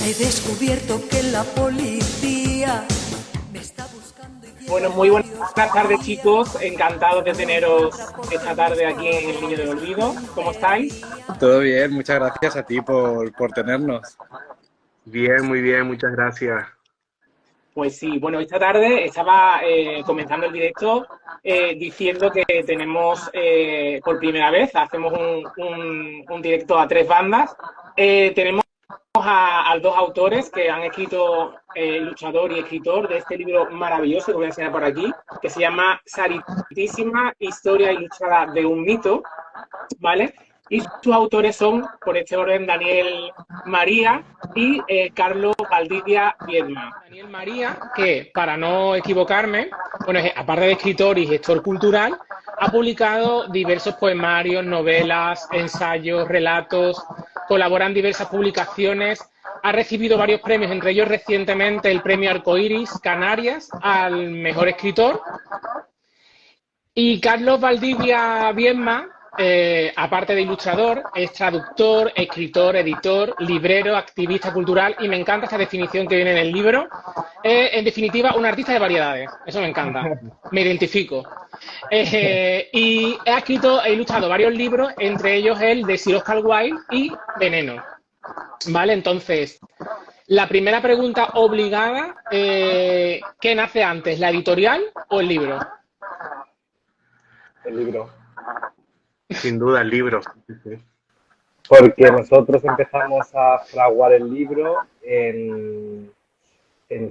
He descubierto que la policía me está buscando y quiere Bueno, muy buenas tardes, fotografía. chicos. Encantados de teneros esta tarde aquí en El Niño del Olvido. ¿Cómo estáis? Todo bien, muchas gracias a ti por tenernos. Bien, muy bien, muchas gracias. Pues sí, bueno, esta tarde estaba comenzando el directo diciendo que tenemos por primera vez, hacemos un directo a tres bandas. Tenemos a dos autores que han escrito, ilustrador y escritor de este libro maravilloso que voy a enseñar por aquí, que se llama Saritísima Historia Ilustrada de un mito, ¿vale? Y sus autores son, por este orden, Daniel María y Carlos Valdivia Viedma. Daniel María, que para no equivocarme, bueno, aparte de escritor y gestor cultural, ha publicado diversos poemarios, novelas, ensayos, relatos, colabora en diversas publicaciones, ha recibido varios premios, entre ellos recientemente el premio Arcoiris Canarias al mejor escritor. Y Carlos Valdivia Viedma, aparte de ilustrador, es traductor, escritor, editor, librero, activista cultural, y me encanta esta definición que viene en el libro. En definitiva, un artista de variedades. Eso me encanta. Me identifico. Y ha escrito e ilustrado varios libros, entre ellos el de Sir Oscar Wilde y Veneno. Vale, entonces, la primera pregunta obligada, ¿qué nace antes, la editorial o el libro? El libro, Sin duda, el libro. Sí, sí. porque nosotros empezamos a fraguar el libro en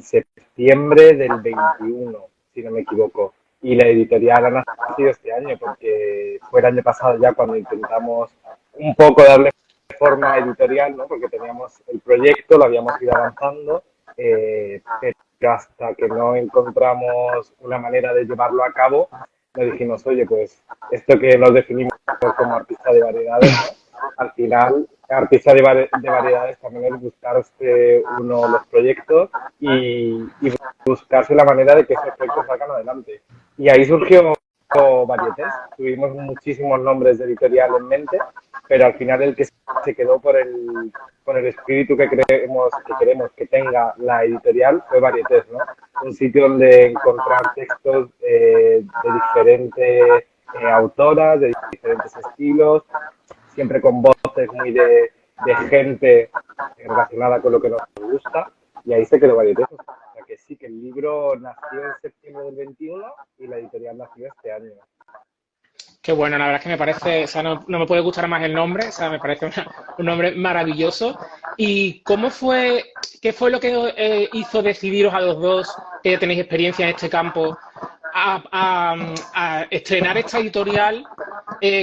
septiembre del 21, si no me equivoco, y la editorial ha nacido este año, porque fue el año pasado ya cuando intentamos un poco darle forma editorial, ¿no? Porque teníamos el proyecto, lo habíamos ido avanzando, pero hasta que no encontramos una manera de llevarlo a cabo, nos dijimos, oye, pues esto que nos definimos como artista de variedades, ¿no? Al final, artista de variedades también es buscarse uno los proyectos y buscarse la manera de que esos proyectos salgan adelante. Y ahí surgió Varietés. Tuvimos muchísimos nombres de editorial en mente, pero al final el que se quedó por el espíritu que queremos que tenga la editorial fue Varietés, ¿no? Un sitio donde encontrar textos de diferentes autoras, de diferentes estilos, siempre con voces muy de gente relacionada con lo que nos gusta, y ahí se quedó Varietés. O sea que sí, que el libro nació en septiembre del 21 y la editorial nació este año. Qué bueno, la verdad es que me parece, o sea, no me puede gustar más el nombre, o sea, me parece un nombre maravilloso. ¿Y cómo fue, qué fue lo que hizo decidiros a los dos, que tenéis experiencia en este campo, a estrenar esta editorial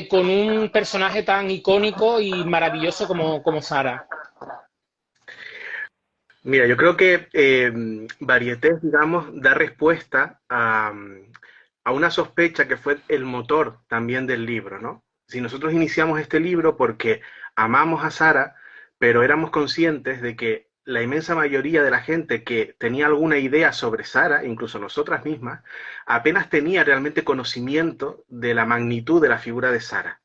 con un personaje tan icónico y maravilloso como Sara? Mira, yo creo que Varietés, digamos, da respuesta a una sospecha que fue el motor también del libro, ¿no? Si nosotros iniciamos este libro porque amamos a Sara, pero éramos conscientes de que la inmensa mayoría de la gente que tenía alguna idea sobre Sara, incluso nosotras mismas, apenas tenía realmente conocimiento de la magnitud de la figura de Sara.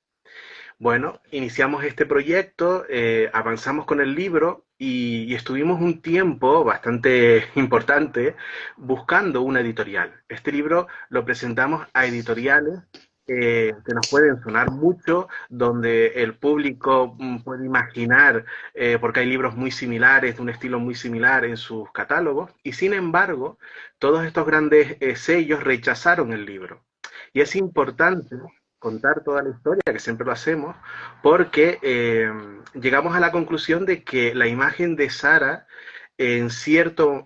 Bueno, iniciamos este proyecto, avanzamos con el libro y estuvimos un tiempo bastante importante buscando una editorial. Este libro lo presentamos a editoriales que nos pueden sonar mucho, donde el público puede imaginar, porque hay libros muy similares, de un estilo muy similar en sus catálogos, y sin embargo, todos estos grandes sellos rechazaron el libro. Y es importante contar toda la historia, que siempre lo hacemos, porque llegamos a la conclusión de que la imagen de Sara en cierto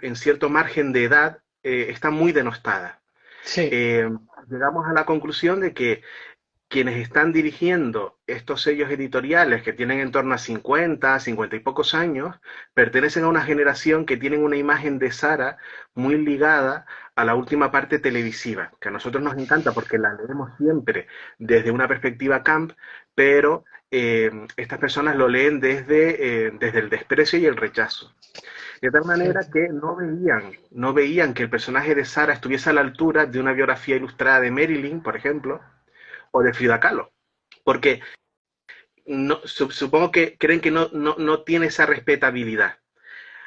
margen de edad está muy denostada. Sí. Eh, Llegamos a la conclusión de que quienes están dirigiendo estos sellos editoriales que tienen en torno a 50, 50 y pocos años, pertenecen a una generación que tienen una imagen de Sara muy ligada a la última parte televisiva, que a nosotros nos encanta porque la leemos siempre desde una perspectiva camp, pero estas personas lo leen desde el desprecio y el rechazo. De tal Sí. manera que no veían que el personaje de Sara estuviese a la altura de una biografía ilustrada de Marilyn, por ejemplo, o de Frida Kahlo, porque no, supongo que creen que no tiene esa respetabilidad.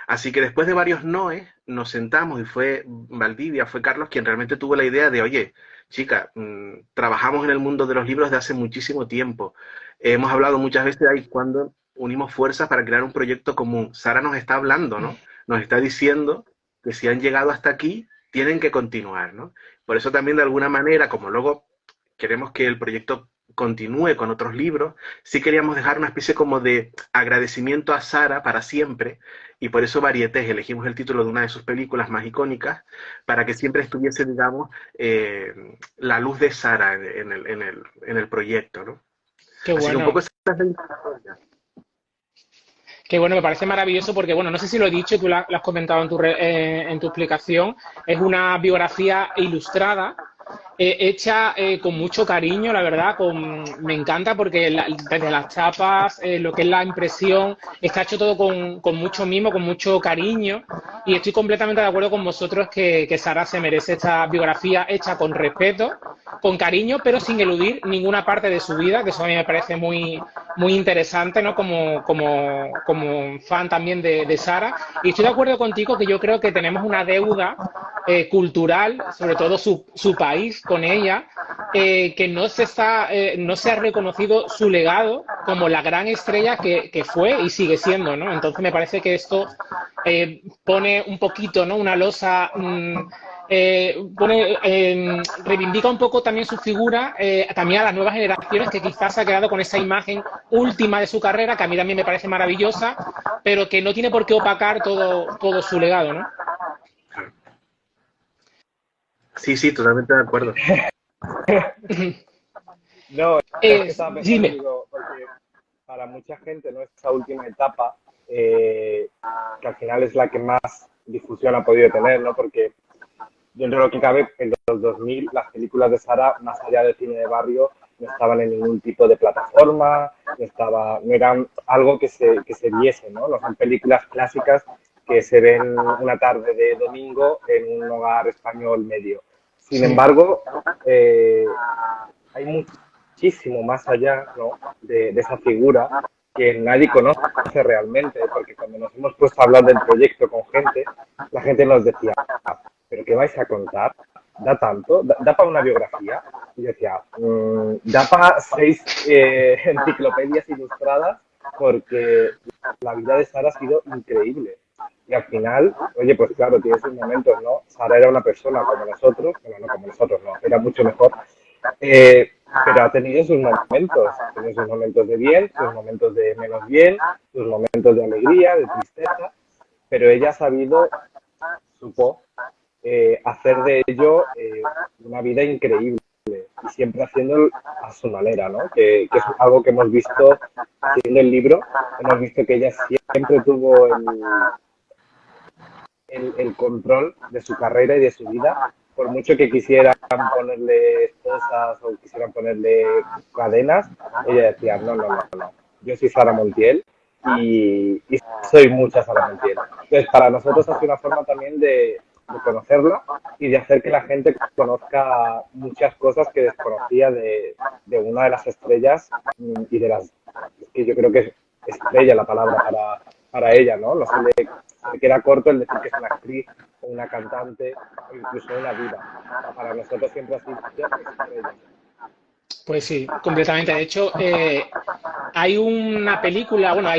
Así que después de varios noes, nos sentamos y fue Valdivia, fue Carlos quien realmente tuvo la idea de, oye, chica, trabajamos en el mundo de los libros de hace muchísimo tiempo. Hemos hablado muchas veces ahí cuando unimos fuerzas para crear un proyecto común. Sara nos está hablando, ¿no? Nos está diciendo que si han llegado hasta aquí, tienen que continuar, ¿no? Por eso también de alguna manera, como luego queremos que el proyecto continúe con otros libros, sí queríamos dejar una especie como de agradecimiento a Sara para siempre, y por eso Varietés, elegimos el título de una de sus películas más icónicas, para que siempre estuviese, digamos, la luz de Sara en el proyecto, ¿no? Qué Así que un bueno. poco esa es la historia. Que bueno, me parece maravilloso porque, bueno, no sé si lo he dicho, tú lo has comentado en tu explicación, es una biografía ilustrada, hecha con mucho cariño, la verdad, me encanta porque desde las chapas, lo que es la impresión, está hecho todo con mucho mimo, con mucho cariño, y estoy completamente de acuerdo con vosotros que Sara se merece esta biografía hecha con respeto, con cariño, pero sin eludir ninguna parte de su vida, que eso a mí me parece muy interesante, ¿no? Como fan también de Sara. Y estoy de acuerdo contigo que yo creo que tenemos una deuda cultural, sobre todo su país con ella, que no se ha reconocido su legado como la gran estrella que fue y sigue siendo, ¿no? Entonces me parece que esto pone un poquito, ¿no? Una losa. Reivindica un poco también su figura también a las nuevas generaciones que quizás se ha quedado con esa imagen última de su carrera, que a mí también me parece maravillosa, pero que no tiene por qué opacar todo su legado, ¿no? Sí, sí, totalmente de acuerdo. No, es que estaba pensando, Dime. digo, porque para mucha gente, ¿no? Esa última etapa, que al final es la que más difusión ha podido tener, ¿no? Porque dentro de lo que cabe, en los 2000, las películas de Sara, más allá del cine de barrio, no estaban en ningún tipo de plataforma, no eran algo que se viese, ¿no? No son películas clásicas que se ven una tarde de domingo en un hogar español medio. Sin Sí. embargo, hay muchísimo más allá, ¿no? de esa figura que nadie conoce realmente, porque cuando nos hemos puesto a hablar del proyecto con gente, la gente nos decía, ¿pero qué vais a contar? ¿Da tanto? ¿Da para una biografía? Y decía, da para 6 enciclopedias ilustradas, porque la vida de Sara ha sido increíble. Y al final, oye, pues claro, tiene sus momentos, ¿no? Sara era una persona como nosotros, bueno, no como nosotros, no, era mucho mejor, pero ha tenido sus momentos de bien, sus momentos de menos bien, sus momentos de alegría, de tristeza, pero ella ha supo hacer de ello una vida increíble y siempre haciendo a su manera, ¿no? Que es algo que hemos visto haciendo el libro, hemos visto que ella siempre tuvo el control de su carrera y de su vida, por mucho que quisieran ponerle esposas o quisieran ponerle cadenas, ella decía, no, yo soy Sara Montiel y soy mucha Sara Montiel. Entonces, para nosotros ha sido una forma también de conocerla y de hacer que la gente conozca muchas cosas que desconocía de una de las estrellas y de las que yo creo que es estrella la palabra para ella, ¿no? No se le queda corto el decir que es una actriz o una cantante o incluso una diva. Para nosotros siempre ha sido estrella. Pues sí, completamente. De hecho, hay una película, bueno,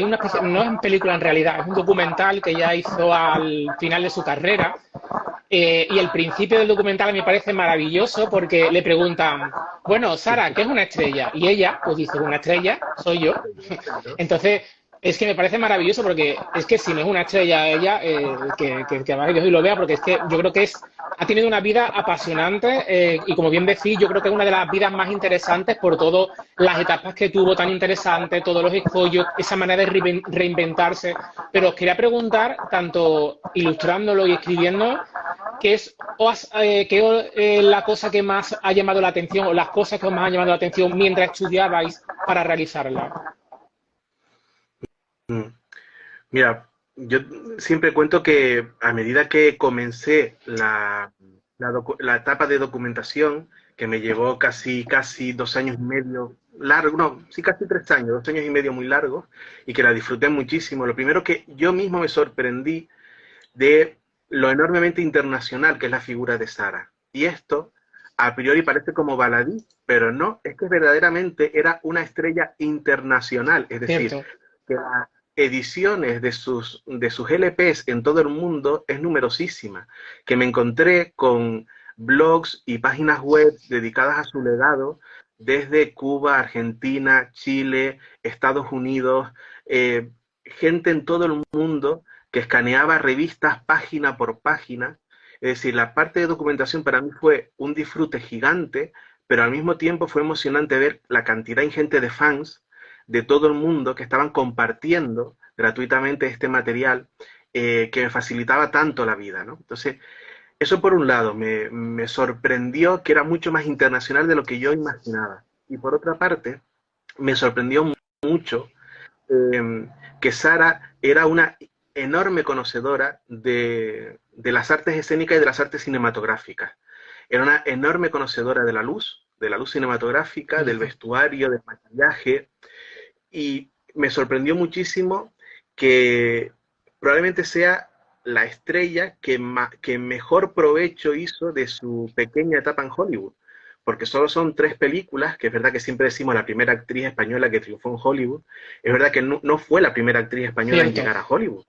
no es película en realidad, es un documental que ella hizo al final de su carrera. Y el principio del documental me parece maravilloso porque le preguntan, bueno, Sara, ¿qué es una estrella? Y ella, pues dice, una estrella soy yo. Entonces, es que me parece maravilloso porque es que si no es una estrella ella, que además Dios y lo vea, porque es que yo creo que ha tenido una vida apasionante y como bien decís, yo creo que es una de las vidas más interesantes por todas las etapas que tuvo tan interesantes, todos los escollos, esa manera de reinventarse. Pero os quería preguntar, tanto ilustrándolo y escribiendo, ¿qué es la cosa que más ha llamado la atención o las cosas que más han llamado la atención mientras estudiabais para realizarla? Mira, yo siempre cuento que a medida que comencé la etapa de documentación, que me llevó casi 2 años y medio, largo, no, sí casi 3 años, 2 años y medio muy largos, y que la disfruté muchísimo, lo primero que yo mismo me sorprendí de lo enormemente internacional que es la figura de Sara. Y esto, a priori, parece como baladí, pero no, es que verdaderamente era una estrella internacional, es decir, Cierto. que las ediciones de sus LPs en todo el mundo es numerosísima, que me encontré con blogs y páginas web dedicadas a su legado desde Cuba, Argentina, Chile, Estados Unidos, gente en todo el mundo que escaneaba revistas página por página. Es decir, la parte de documentación para mí fue un disfrute gigante, pero al mismo tiempo fue emocionante ver la cantidad ingente de fans de todo el mundo que estaban compartiendo gratuitamente este material que me facilitaba tanto la vida, ¿no? Entonces, eso por un lado me sorprendió que era mucho más internacional de lo que yo imaginaba. Y por otra parte, me sorprendió mucho que Sara era una enorme conocedora de las artes escénicas y de las artes cinematográficas. Era una enorme conocedora de la luz cinematográfica, del vestuario, del maquillaje, y me sorprendió muchísimo que probablemente sea la estrella que mejor provecho hizo de su pequeña etapa en Hollywood, porque solo son 3 películas, que es verdad que siempre decimos la primera actriz española que triunfó en Hollywood, es verdad que no fue la primera actriz española en llegar a Hollywood,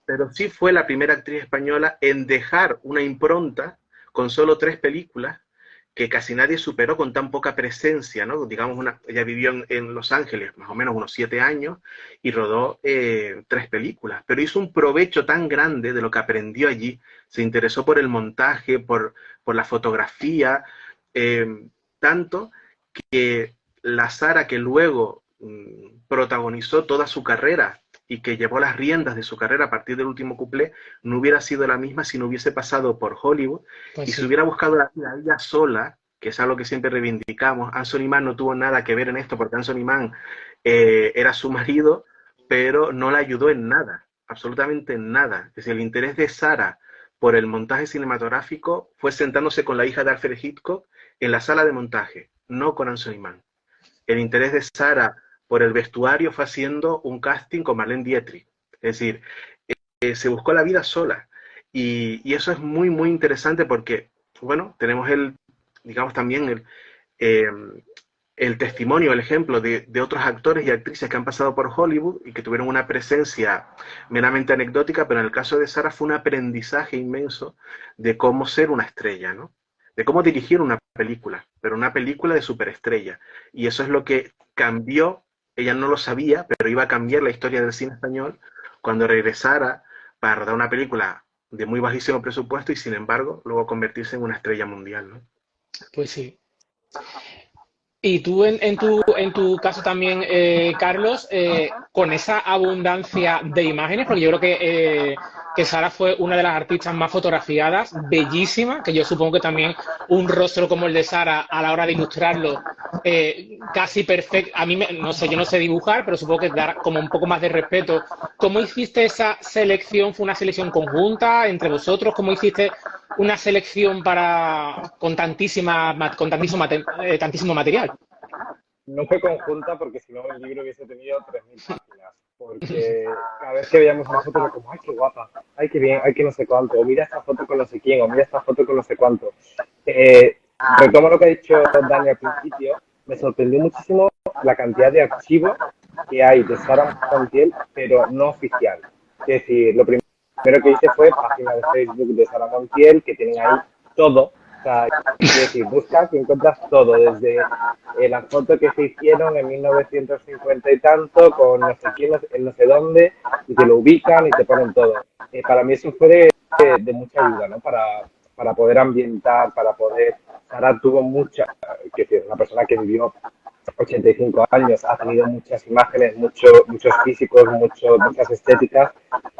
pero sí fue la primera actriz española en dejar una impronta con solo 3 películas que casi nadie superó con tan poca presencia, ¿no? Digamos, ella vivió en Los Ángeles más o menos unos 7 años y rodó 3 películas, pero hizo un provecho tan grande de lo que aprendió allí, se interesó por el montaje, por la fotografía, tanto que la Sara que luego protagonizó toda su carrera y que llevó las riendas de su carrera a partir del último cuplé, no hubiera sido la misma si no hubiese pasado por Hollywood Pues y sí. si hubiera buscado la vida ella sola, que es algo que siempre reivindicamos. Anthony Mann no tuvo nada que ver en esto porque Anthony Mann era su marido, pero no la ayudó en nada, absolutamente en nada. Es decir, el interés de Sara por el montaje cinematográfico fue sentándose con la hija de Alfred Hitchcock en la sala de montaje, no con Anthony Mann. El interés de Sara por el vestuario fue haciendo un casting con Marlene Dietrich. Es decir, se buscó la vida sola. Y eso es muy, muy interesante porque, bueno, tenemos digamos también el testimonio, el ejemplo de otros actores y actrices que han pasado por Hollywood y que tuvieron una presencia meramente anecdótica, pero en el caso de Sara fue un aprendizaje inmenso de cómo ser una estrella, ¿no? De cómo dirigir una película, pero una película de superestrella. Y eso es lo que cambió, ella no lo sabía, pero iba a cambiar la historia del cine español cuando regresara para rodar una película de muy bajísimo presupuesto y sin embargo luego convertirse en una estrella mundial, ¿no? Pues sí. Y tú en tu caso también, Carlos, con esa abundancia de imágenes, porque yo creo que Sara fue una de las artistas más fotografiadas, bellísima, que yo supongo que también un rostro como el de Sara a la hora de ilustrarlo, casi perfecto. A mí, no sé, yo no sé dibujar, pero supongo que dar como un poco más de respeto. ¿Cómo hiciste esa selección? ¿Fue una selección conjunta entre vosotros? ¿Cómo hiciste una selección con tantísimo material? No fue conjunta porque si no el libro hubiese tenido 3.000 páginas. Porque cada vez que veíamos una foto era como, ay, qué guapa, ay, qué bien, ay, qué no sé cuánto, o mira esta foto con no sé quién, o mira esta foto con no sé cuánto. Retomo lo que ha dicho Dani al principio, me sorprendió muchísimo la cantidad de archivos que hay de Sara Montiel, pero no oficial. Es decir, lo primero que hice fue página de Facebook de Sara Montiel, que tienen ahí todo. O sea, es decir, buscas y encuentras todo, desde las fotos que se hicieron en 1950 y tanto, con no sé quién, en no sé dónde, y te lo ubican y te ponen todo. Para mí eso fue de mucha ayuda, ¿no? Para poder ambientar, para poder... Sara tuvo mucha, que es una persona que vivió 85 años, ha tenido muchas imágenes, muchos físicos, muchas estéticas,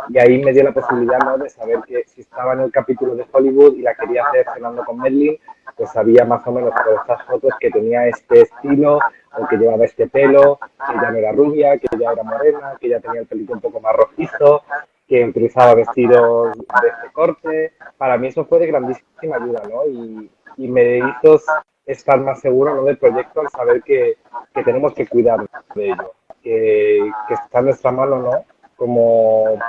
y ahí me dio la posibilidad, ¿no?, de saber que si estaba en el capítulo de Hollywood y la quería hacer cenando con Merlin, pues sabía más o menos por estas fotos que tenía este estilo, o que llevaba este pelo, que ya no era rubia, que ya era morena, que ya tenía el pelito un poco más rojizo, que utilizaba vestidos de este corte. Para mí eso fue de grandísima ayuda, ¿no? Y me hizo estar más seguro, ¿no?, del proyecto al saber que tenemos que cuidar de ello, que está en nuestra mano, ¿no?, como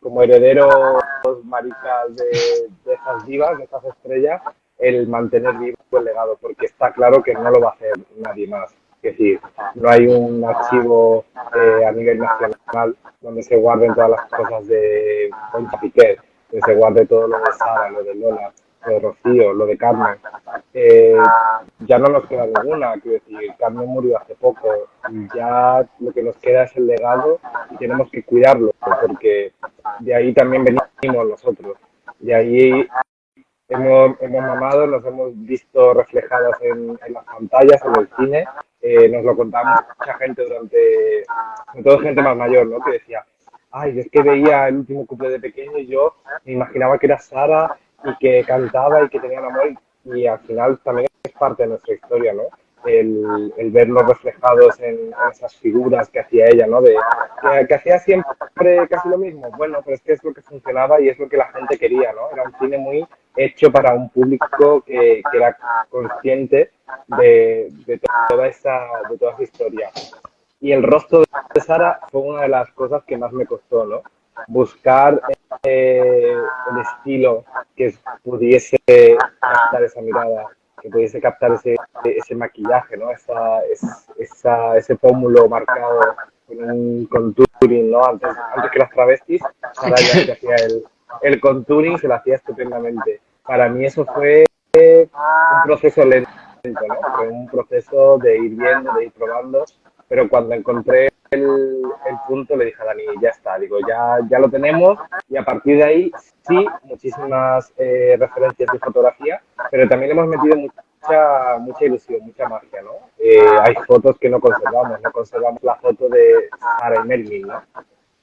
como herederos maricas de esas divas, de esas estrellas, el mantener vivo el legado, porque está claro que no lo va a hacer nadie más. Es decir, no hay un archivo a nivel nacional donde se guarden todas las cosas de Concha Piqué, donde se guarde todo lo de Sara, lo de Lola, lo de Rocío, lo de Carmen. Ya no nos queda ninguna, quiero decir, Carmen murió hace poco, y ya lo que nos queda es el legado y tenemos que cuidarlo, porque de ahí también venimos nosotros. De ahí hemos mamado, nos hemos visto reflejados en las pantallas, en el cine, nos lo contaba mucha gente sobre todo gente más mayor, ¿no? Que decía, ay, es que veía el último cumple de pequeño y yo me imaginaba que era Sara y que cantaba y que tenía amor y al final también es parte de nuestra historia, ¿no? El verlos reflejados en esas figuras que hacía ella, ¿no? Que hacía siempre casi lo mismo. Bueno, pero es que es lo que funcionaba y es lo que la gente quería, ¿no? Era un cine muy hecho para un público que era consciente de toda esa historia. Y el rostro de Sara fue una de las cosas que más me costó, ¿no? Buscar el estilo que pudiese captar esa mirada, que pudiese captar ese maquillaje, ¿no? Ese pómulo marcado con un contouring, ¿no? Antes que las travestis, Sara ya que hacía el contouring se lo hacía estupendamente. Para mí eso fue un proceso lento, ¿no? Fue un proceso de ir viendo, de ir probando, pero cuando encontré el punto le dije a Dani, ya está, digo, ya lo tenemos y a partir de ahí sí, muchísimas referencias de fotografía, pero también le hemos metido mucha ilusión, mucha magia, ¿no? Hay fotos que no conservamos la foto de Sara y Melvin, ¿no?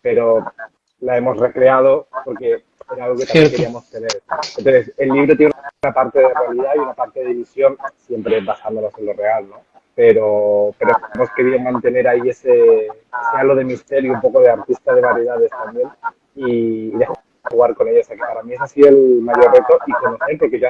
Pero la hemos recreado porque era algo que también queríamos tener. Entonces, el libro tiene una parte de realidad y una parte de ilusión, siempre basándonos en lo real, ¿no? Pero hemos querido mantener ahí ese halo de misterio, un poco de artista de variedades también, y de jugar con ellos. O sea, que para mí ese ha sido el mayor reto y conocer, porque yo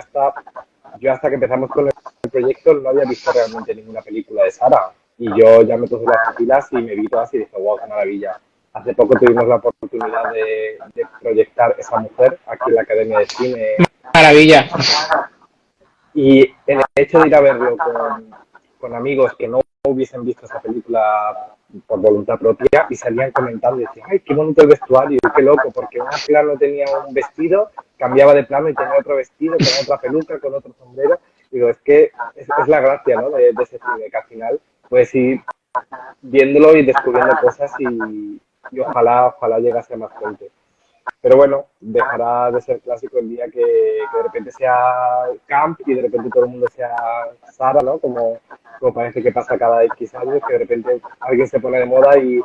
hasta que empezamos con el proyecto no había visto realmente ninguna película de Sara. Y yo ya me puse las pilas y me vi todas y dije, wow, qué maravilla. Hace poco tuvimos la oportunidad de proyectar Esa mujer aquí en la Academia de Cine. Maravilla. Y el hecho de ir a verlo con amigos que no hubiesen visto esa película por voluntad propia y salían comentando y decían, ay, qué bonito el vestuario, qué loco, porque una plano tenía un vestido, cambiaba de plano y tenía otro vestido, con otra peluca, con otro sombrero. Digo, es que es la gracia, ¿no? de ese cine, que al final puedes ir viéndolo y descubriendo cosas y ojalá llegase a más gente. Pero bueno, dejará de ser clásico el día que de repente sea Camp y de repente todo el mundo sea Sara, ¿no? Como parece que pasa cada X años, que de repente alguien se pone de moda y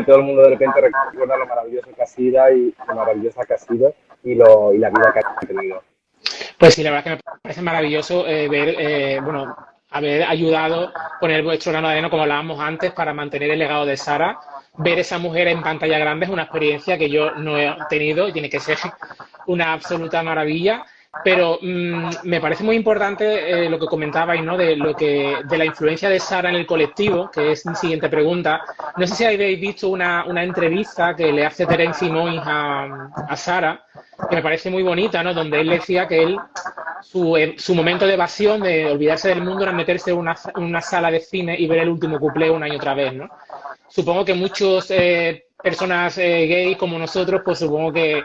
todo el mundo de repente recuerda lo maravilloso que ha sido y lo maravillosa que ha sido y la vida que ha tenido. Pues sí, la verdad que me parece maravilloso haber ayudado a poner vuestro grano de arena, como hablábamos antes, para mantener el legado de Sara. Ver esa mujer en pantalla grande es una experiencia que yo no he tenido y tiene que ser una absoluta maravilla. Pero me parece muy importante lo que comentabais, ¿no? De la influencia de Sara en el colectivo, que es mi siguiente pregunta. No sé si habéis visto una entrevista que le hace Terence Moix a Sara, que me parece muy bonita, ¿no? Donde él decía que su momento de evasión, de olvidarse del mundo, era meterse en una sala de cine y ver el último cuplé una y otra vez, ¿no? Supongo que muchos personas gays como nosotros, pues supongo que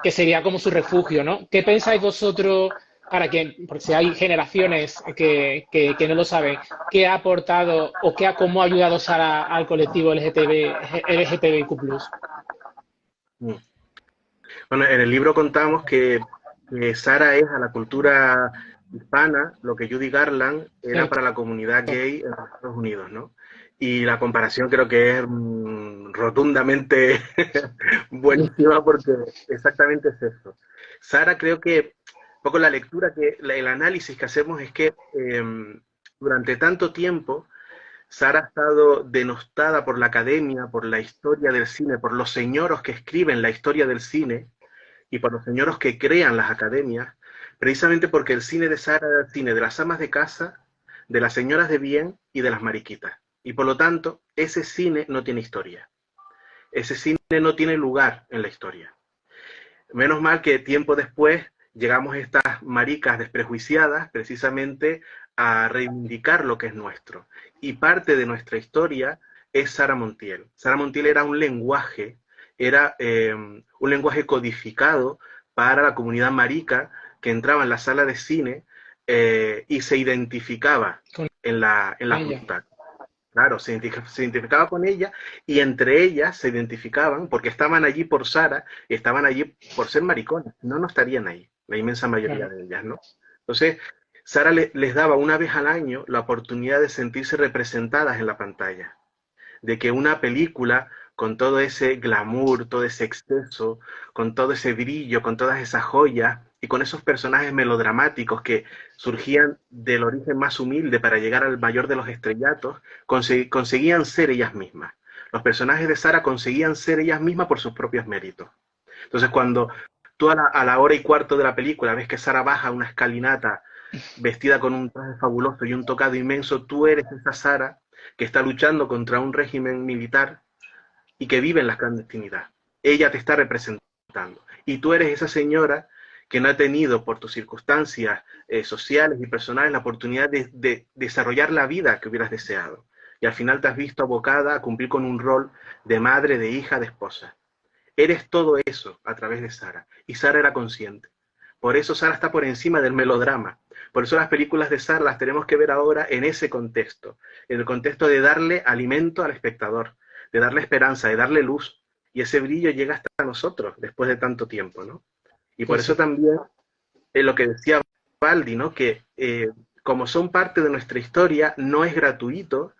sería como su refugio, ¿no? ¿Qué pensáis vosotros, porque si hay generaciones que no lo saben, qué ha aportado o cómo ha ayudado Sara al colectivo LGTBIQ+? Bueno, en el libro contamos que Sara es a la cultura hispana lo que Judy Garland era para la comunidad gay en los Estados Unidos, ¿no? Y la comparación creo que es rotundamente buenísima porque exactamente es eso. Sara, creo que un poco la lectura, el análisis que hacemos es que durante tanto tiempo Sara ha estado denostada por la academia, por la historia del cine, por los señoros que escriben la historia del cine y por los señoros que crean las academias, precisamente porque el cine de Sara era el cine de las amas de casa, de las señoras de bien y de las mariquitas. Y por lo tanto, ese cine no tiene historia. Ese cine no tiene lugar en la historia. Menos mal que tiempo después llegamos estas maricas desprejuiciadas precisamente a reivindicar lo que es nuestro. Y parte de nuestra historia es Sara Montiel. Sara Montiel era un lenguaje codificado para la comunidad marica que entraba en la sala de cine y se identificaba en la butaca. Claro, se identificaba con ella y entre ellas se identificaban porque estaban allí por Sara y estaban allí por ser maricones. No estarían ahí, la inmensa mayoría de ellas, ¿no? Entonces, Sara les daba una vez al año la oportunidad de sentirse representadas en la pantalla. De que una película con todo ese glamour, todo ese exceso, con todo ese brillo, con todas esas joyas y con esos personajes melodramáticos que surgían del origen más humilde para llegar al mayor de los estrellatos, conseguían ser ellas mismas. Los personajes de Sara conseguían ser ellas mismas por sus propios méritos. Entonces, cuando tú a la hora y cuarto de la película ves que Sara baja una escalinata vestida con un traje fabuloso y un tocado inmenso, tú eres esa Sara que está luchando contra un régimen militar y que vive en la clandestinidad. Ella te está representando. Y tú eres esa señora que no ha tenido, por tus circunstancias sociales y personales, la oportunidad de desarrollar la vida que hubieras deseado. Y al final te has visto abocada a cumplir con un rol de madre, de hija, de esposa. Eres todo eso a través de Sara. Y Sara era consciente. Por eso Sara está por encima del melodrama. Por eso las películas de Sara las tenemos que ver ahora en ese contexto. En el contexto de darle alimento al espectador, de darle esperanza, de darle luz. Y ese brillo llega hasta nosotros después de tanto tiempo, ¿no? Y por eso también lo que decía Baldi, ¿no? Que como son parte de nuestra historia, no es gratuito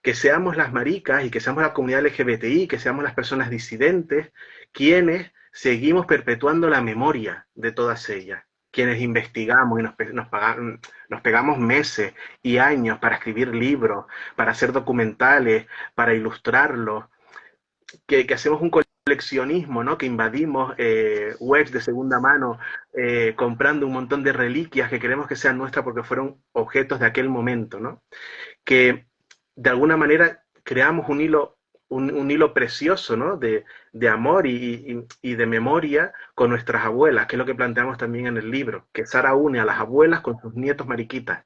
que seamos las maricas y que seamos la comunidad LGBTI, que seamos las personas disidentes, quienes seguimos perpetuando la memoria de todas ellas, quienes investigamos y nos pegamos meses y años para escribir libros, para hacer documentales, para ilustrarlos, que hacemos un coleccionismo, ¿no? Que invadimos webs de segunda mano comprando un montón de reliquias que queremos que sean nuestras porque fueron objetos de aquel momento, ¿no? Que de alguna manera creamos un hilo precioso, ¿no? de amor y de memoria con nuestras abuelas, que es lo que planteamos también en el libro, que Sara une a las abuelas con sus nietos mariquitas,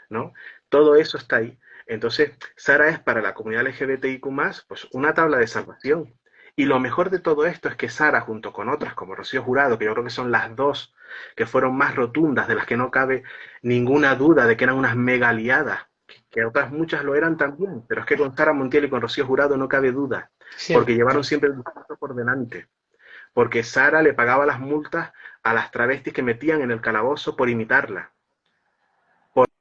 ¿no? Todo eso está ahí. Entonces, Sara es para la comunidad LGBTIQ+, pues una tabla de salvación. Y lo mejor de todo esto es que Sara, junto con otras como Rocío Jurado, que yo creo que son las dos que fueron más rotundas, de las que no cabe ninguna duda de que eran unas mega aliadas, que otras muchas lo eran también, pero es que con Sara Montiel y con Rocío Jurado no cabe duda, porque llevaron siempre el discurso por delante, porque Sara le pagaba las multas a las travestis que metían en el calabozo por imitarla,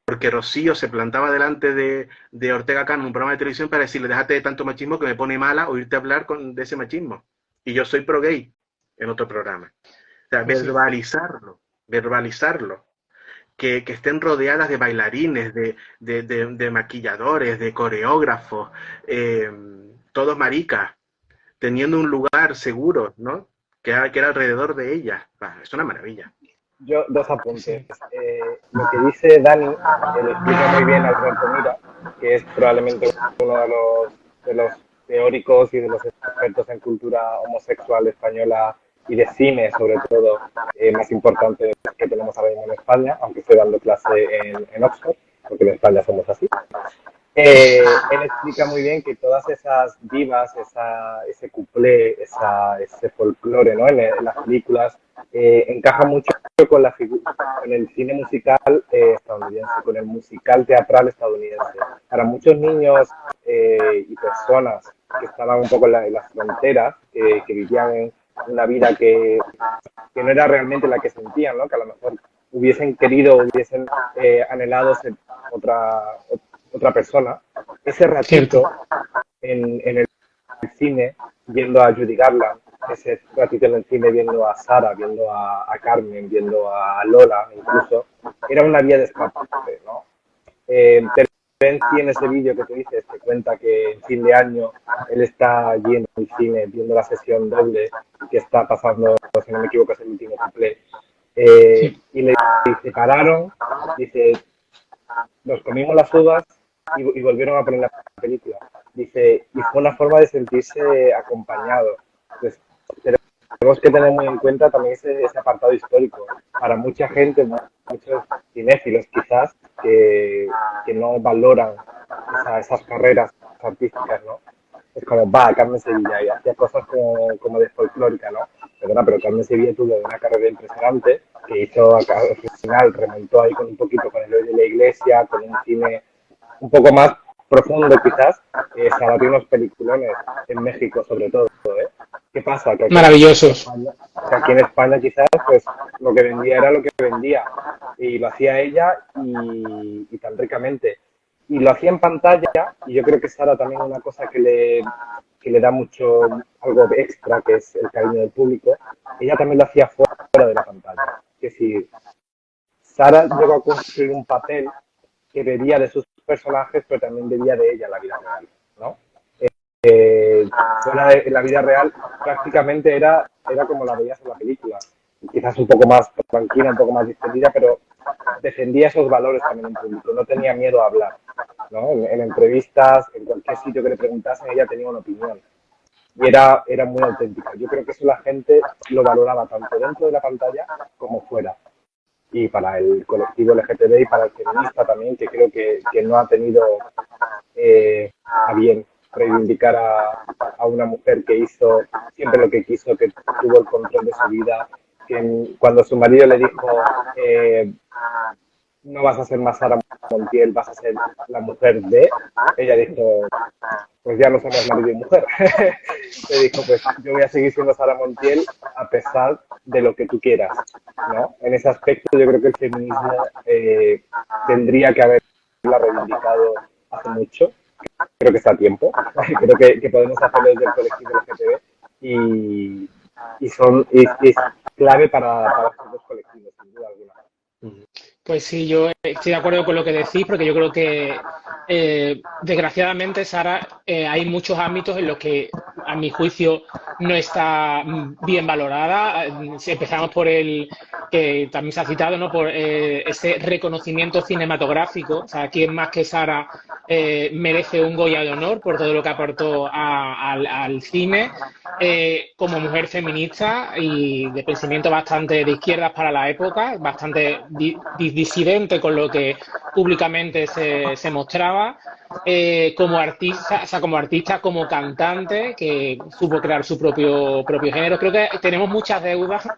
porque Rocío se plantaba delante de Ortega Cano en un programa de televisión para decirle, déjate de tanto machismo que me pone mala oírte hablar de ese machismo, y yo soy pro gay en otro programa. O sea, verbalizarlo. Que estén rodeadas de bailarines, de maquilladores, de coreógrafos, todos maricas, teniendo un lugar seguro, ¿no? Que era alrededor de ellas. Es una maravilla. Yo, dos apuntes. Lo que dice Dani, lo explica muy bien Alberto Mira, que es probablemente uno de los teóricos y de los expertos en cultura homosexual española y de cine, sobre todo, más importante que tenemos ahora mismo en España, aunque estoy dando clase en Oxford, porque en España somos así. Él explica muy bien que todas esas divas, ese cuplé, ese folclore, ¿no? en las películas, encaja mucho con el cine musical estadounidense, con el musical teatral estadounidense. Para muchos niños y personas que estaban un poco en las fronteras, que vivían en una vida que no era realmente la que sentían, ¿no? Que a lo mejor hubiesen querido, hubiesen anhelado ser otra persona. Ese ratito en el cine, viendo a Judy Garland, ese ratito en el cine viendo a Sara, viendo a Carmen, viendo a Lola incluso, era una vía de escape, ¿no? Penci en ese vídeo que tú dices, que cuenta que en fin de año él está allí en el cine viendo la sesión doble que está pasando, si no me equivoco, es el último cumple, y le dice, pararon, dice, nos comimos las uvas y volvieron a poner la película. Dice, y fue una forma de sentirse acompañado. Pues, pero tenemos que tener muy en cuenta también ese apartado histórico. Para mucha gente, muchos cinéfilos quizás, que no valoran esas carreras artísticas, ¿no? Es como, Carmen Sevilla, y hacía cosas como de folclórica, ¿no? Perdona, pero Carmen Sevilla tuvo una carrera impresionante que hizo, al final, remontó ahí con un poquito con el hoy de la iglesia, con un cine un poco más profundo quizás. Sara tiene unos peliculones en México sobre todo, ¿eh? ¿Qué pasa? Que Maravillosos. aquí en España quizás pues lo que vendía era lo que vendía y lo hacía ella y tan ricamente. Y lo hacía en pantalla y yo creo que Sara también una cosa que le da mucho algo de extra, que es el cariño del público, ella también lo hacía fuera de la pantalla. Es decir, Sara llegó a construir un papel que bebía de sus personajes, pero también bebía de ella en la vida real, ¿no? Fuera de la vida real prácticamente era como la veías en la película, quizás un poco más tranquila, un poco más distendida, pero defendía esos valores también en público, no tenía miedo a hablar, ¿no? En entrevistas, en cualquier sitio que le preguntasen, ella tenía una opinión y era muy auténtica. Yo creo que eso la gente lo valoraba tanto dentro de la pantalla como fuera. Y para el colectivo LGTB y para el feminista también, que creo que no ha tenido a bien reivindicar a una mujer que hizo siempre lo que quiso, que tuvo el control de su vida, que cuando su marido le dijo no vas a ser más Sara Montiel, vas a ser la mujer de, ella dijo, pues ya no somos marido y mujer. Le dijo, pues yo voy a seguir siendo Sara Montiel a pesar de lo que tú quieras, ¿no? En ese aspecto yo creo que el feminismo tendría que haberla reivindicado hace mucho. Creo que está a tiempo. Creo que podemos hacerlo desde el colectivo LGTB y es clave para estos dos colectivos, sin duda alguna. Pues sí, yo estoy de acuerdo con lo que decís, porque yo creo que, desgraciadamente, Sara, hay muchos ámbitos en los que, a mi juicio, no está bien valorada. Si empezamos por el que también se ha citado, ¿no? Por ese reconocimiento cinematográfico. O sea, ¿quién más que Sara merece un Goya de honor por todo lo que aportó al cine? Como mujer feminista y de pensamiento bastante de izquierdas para la época, bastante disidente con lo que públicamente se mostraba, como artista, como cantante, que supo crear su propio género. Creo que tenemos muchas deudas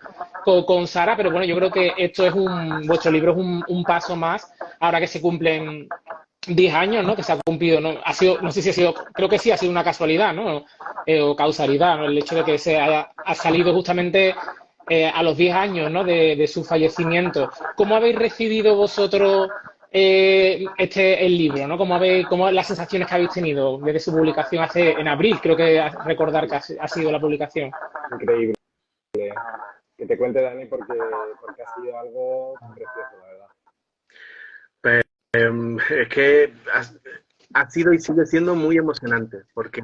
con Sara, pero bueno, yo creo que vuestro libro es un paso más, ahora que se cumplen 10 años, ¿no? Que se ha cumplido, ¿no? No sé si ha sido, creo que sí ha sido una casualidad, ¿no? O causalidad, ¿no? El hecho de que ha salido justamente a los 10 años, ¿no? De su fallecimiento. ¿Cómo habéis recibido vosotros el libro, ¿no? ¿Cómo las sensaciones que habéis tenido desde su publicación en abril? Creo que recordar que ha sido la publicación. Increíble. Que te cuente, Dani, porque ha sido algo precioso, la verdad. Es que ha sido y sigue siendo muy emocionante, porque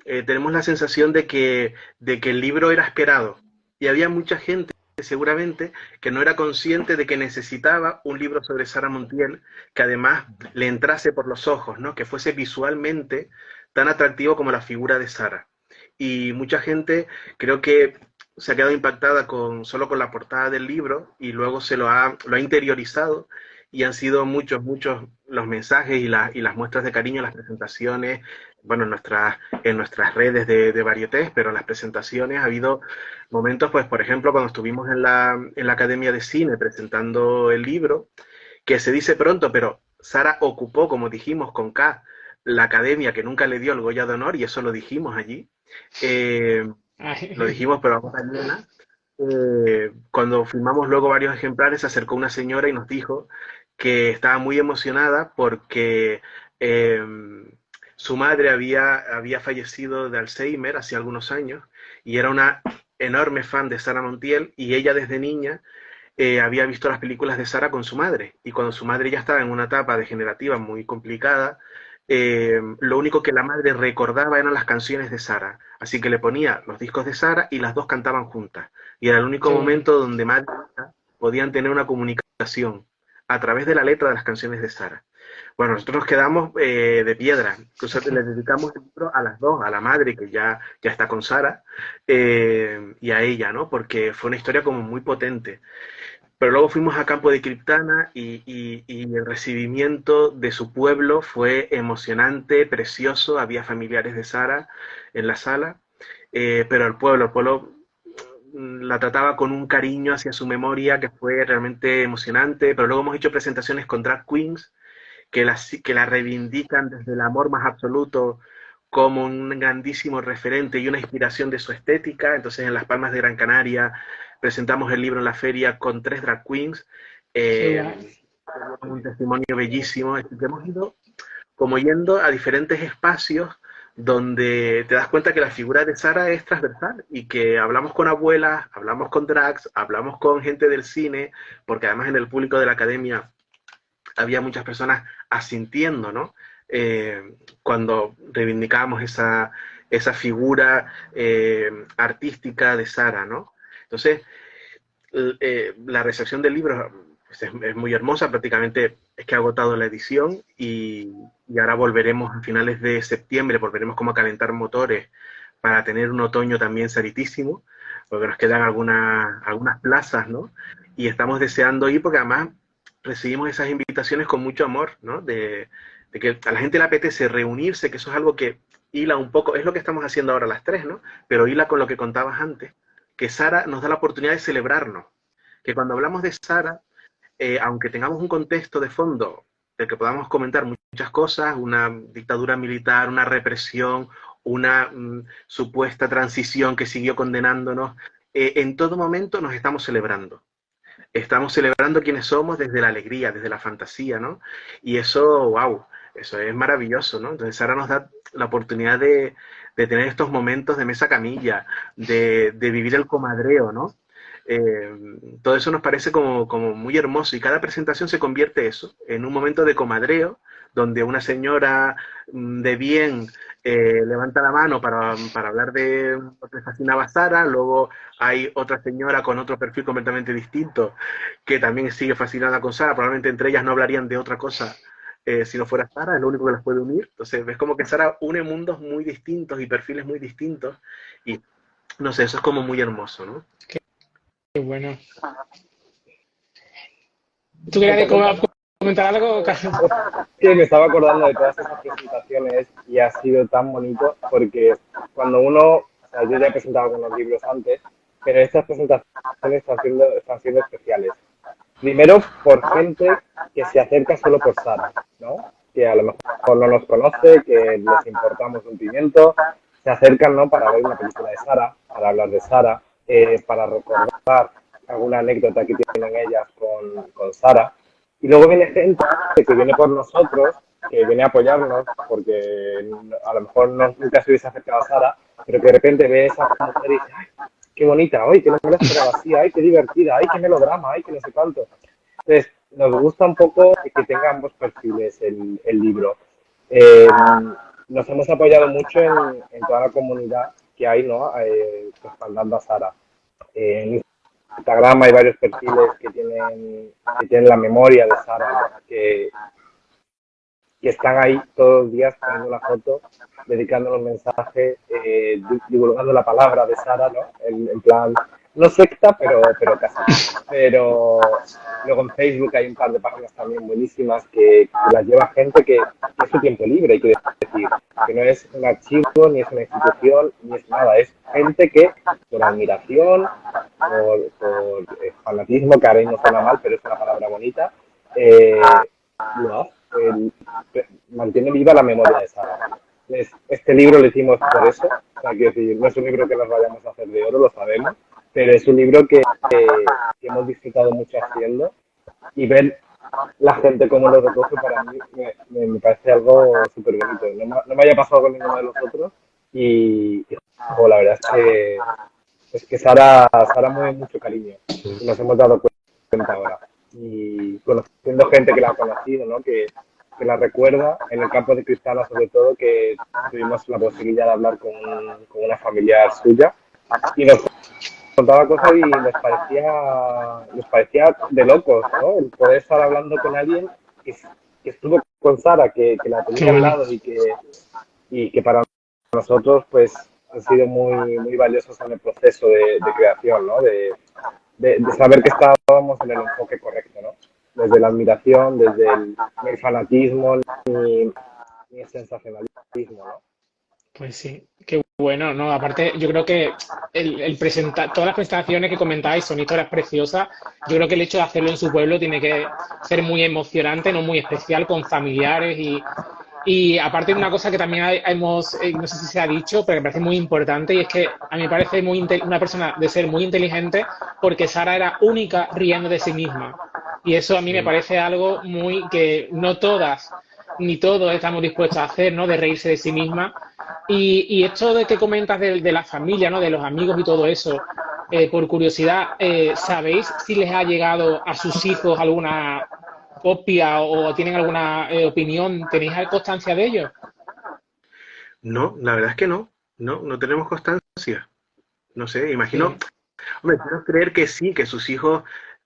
tenemos la sensación de que el libro era esperado y había mucha gente seguramente que no era consciente de que necesitaba un libro sobre Sara Montiel que además le entrase por los ojos, ¿no? Que fuese visualmente tan atractivo como la figura de Sara. Y mucha gente creo que se ha quedado impactada solo con la portada del libro y luego lo ha interiorizado. Y han sido muchos los mensajes y las muestras de cariño, las presentaciones, bueno, en nuestras redes de Varietés, pero en las presentaciones ha habido momentos, pues, por ejemplo, cuando estuvimos en la Academia de Cine presentando el libro, que se dice pronto, pero Sara ocupó, como dijimos, con K, la Academia que nunca le dio el Goya de Honor, y eso lo dijimos allí. Lo dijimos, pero a voz llena. Cuando filmamos luego varios ejemplares, se acercó una señora y nos dijo que estaba muy emocionada porque su madre había fallecido de Alzheimer hace algunos años y era una enorme fan de Sara Montiel, y ella desde niña había visto las películas de Sara con su madre, y cuando su madre ya estaba en una etapa degenerativa muy complicada, lo único que la madre recordaba eran las canciones de Sara, así que le ponía los discos de Sara y las dos cantaban juntas, y era el único momento donde madre y hija podían tener una comunicación a través de la letra de las canciones de Sara. Bueno, nosotros nos quedamos de piedra. Entonces le dedicamos el libro a las dos, a la madre que ya está con Sara, y a ella, ¿no? Porque fue una historia como muy potente. Pero luego fuimos a Campo de Criptana y el recibimiento de su pueblo fue emocionante, precioso. Había familiares de Sara en la sala, pero el pueblo la trataba con un cariño hacia su memoria que fue realmente emocionante. Pero luego hemos hecho presentaciones con drag queens que la reivindican desde el amor más absoluto como un grandísimo referente y una inspiración de su estética. Entonces en Las Palmas de Gran Canaria presentamos el libro en la feria con 3 drag queens, un testimonio bellísimo. Hemos ido como yendo a diferentes espacios donde te das cuenta que la figura de Sara es transversal y que hablamos con abuelas, hablamos con drags, hablamos con gente del cine, porque además en el público de la academia había muchas personas asintiendo, ¿no? Cuando reivindicábamos esa figura artística de Sara, ¿no? Entonces, la recepción del libro es muy hermosa, prácticamente es que ha agotado la edición y ahora volveremos a finales de septiembre, volveremos como a calentar motores para tener un otoño también saritísimo, porque nos quedan algunas plazas, ¿no? Y estamos deseando ir porque además recibimos esas invitaciones con mucho amor, ¿no? De que a la gente le apetece reunirse, que eso es algo que hila un poco, es lo que estamos haciendo ahora las 3, ¿no? Pero hila con lo que contabas antes, que Sara nos da la oportunidad de celebrarnos, que cuando hablamos de Sara, aunque tengamos un contexto de fondo del que podamos comentar muchas cosas, una dictadura militar, una represión, una supuesta transición que siguió condenándonos, en todo momento nos estamos celebrando. Estamos celebrando quiénes somos desde la alegría, desde la fantasía, ¿no? Y eso, wow, eso es maravilloso, ¿no? Entonces Sara nos da la oportunidad de tener estos momentos de mesa camilla, de vivir el comadreo, ¿no? Todo eso nos parece como muy hermoso y cada presentación se convierte eso, en un momento de comadreo, donde una señora de bien levanta la mano para hablar de lo que le fascinaba a Sara, luego hay otra señora con otro perfil completamente distinto que también sigue fascinada con Sara, probablemente entre ellas no hablarían de otra cosa si no fuera Sara, es lo único que las puede unir. Entonces ves como que Sara une mundos muy distintos y perfiles muy distintos y no sé, eso es como muy hermoso, ¿no? Qué bueno. ¿Tú querías comentar algo, Carlos? Sí, me estaba acordando de todas esas presentaciones y ha sido tan bonito porque cuando uno, o sea, yo ya he presentado algunos libros antes, pero estas presentaciones están siendo especiales. Primero, por gente que se acerca solo por Sara, ¿no? Que a lo mejor no nos conoce, que les importamos un pimiento, se acercan, ¿no? Para ver una película de Sara, para hablar de Sara, para recordar alguna anécdota que tienen ellas con Sara. Y luego viene gente que viene por nosotros, que viene a apoyarnos, porque a lo mejor nunca se hubiese acercado a Sara, pero que de repente ve a esa mujer y dice, ¡ay, qué bonita! ¡Ay, que no me la esperaba así! ¡Ay, qué divertida! ¡Ay, qué melodrama! ¡Ay, qué no sé cuánto! Entonces, nos gusta un poco que tenga ambos perfiles el libro. Nos hemos apoyado mucho en toda la comunidad que hay, ¿no? Respaldando a Sara. En Instagram hay varios perfiles que tienen la memoria de Sara, que están ahí todos los días poniendo una foto, dedicándonos un mensaje, divulgando la palabra de Sara, ¿no? En plan, no secta, pero casi. Pero luego en Facebook hay un par de páginas también buenísimas que las lleva gente que es su tiempo libre, hay que decir, que no es un archivo, ni es una institución, ni es nada, es gente que por admiración, por fanatismo, que ahora no suena mal, pero es una palabra bonita, lo hace. Mantiene viva la memoria de Sara. Este libro lo hicimos por eso, o sea, quiero decir, no es un libro que nos vayamos a hacer de oro, lo sabemos, pero es un libro que hemos disfrutado mucho haciendo y ver la gente cómo lo recoge para mí me parece algo súper bonito. No me haya pasado con ninguno de los otros y la verdad es que Sara mueve mucho cariño y nos hemos dado cuenta ahora. Y conociendo gente que la ha conocido, ¿no? Que la recuerda, en el Campo de Criptana sobre todo, que tuvimos la posibilidad de hablar con una familiar suya y nos contaba cosas y les parecía de locos, ¿no? El poder estar hablando con alguien que, que estuvo con Sara, que la Qué tenía al bueno. lado y que para nosotros pues han sido muy valiosos en el proceso de creación, ¿no? De saber que estábamos en el enfoque correcto, ¿no? Desde la admiración, desde el fanatismo ni el sensacionalismo, ¿no? Pues sí, qué bueno, ¿no? Aparte, yo creo que el presentar, todas las presentaciones que comentáis son historias preciosas. Yo creo que el hecho de hacerlo en su pueblo tiene que ser muy emocionante, no muy especial, con familiares y aparte de una cosa que también hemos, no sé si se ha dicho, pero que me parece muy importante, y es que a mí me parece una persona de ser muy inteligente porque Sara era única riendo de sí misma. Y eso a mí me parece algo muy que no todas ni todos estamos dispuestos a hacer, ¿no? De reírse de sí misma. Y esto de que comentas de la familia, ¿no? De los amigos y todo eso, por curiosidad, ¿sabéis si les ha llegado a sus hijos alguna copia o tienen alguna opinión? ¿Tenéis constancia de ello? No, la verdad es que no. No, no tenemos constancia. No sé, imagino. Sí, Hombre, quiero creer que sí, que sus hijos,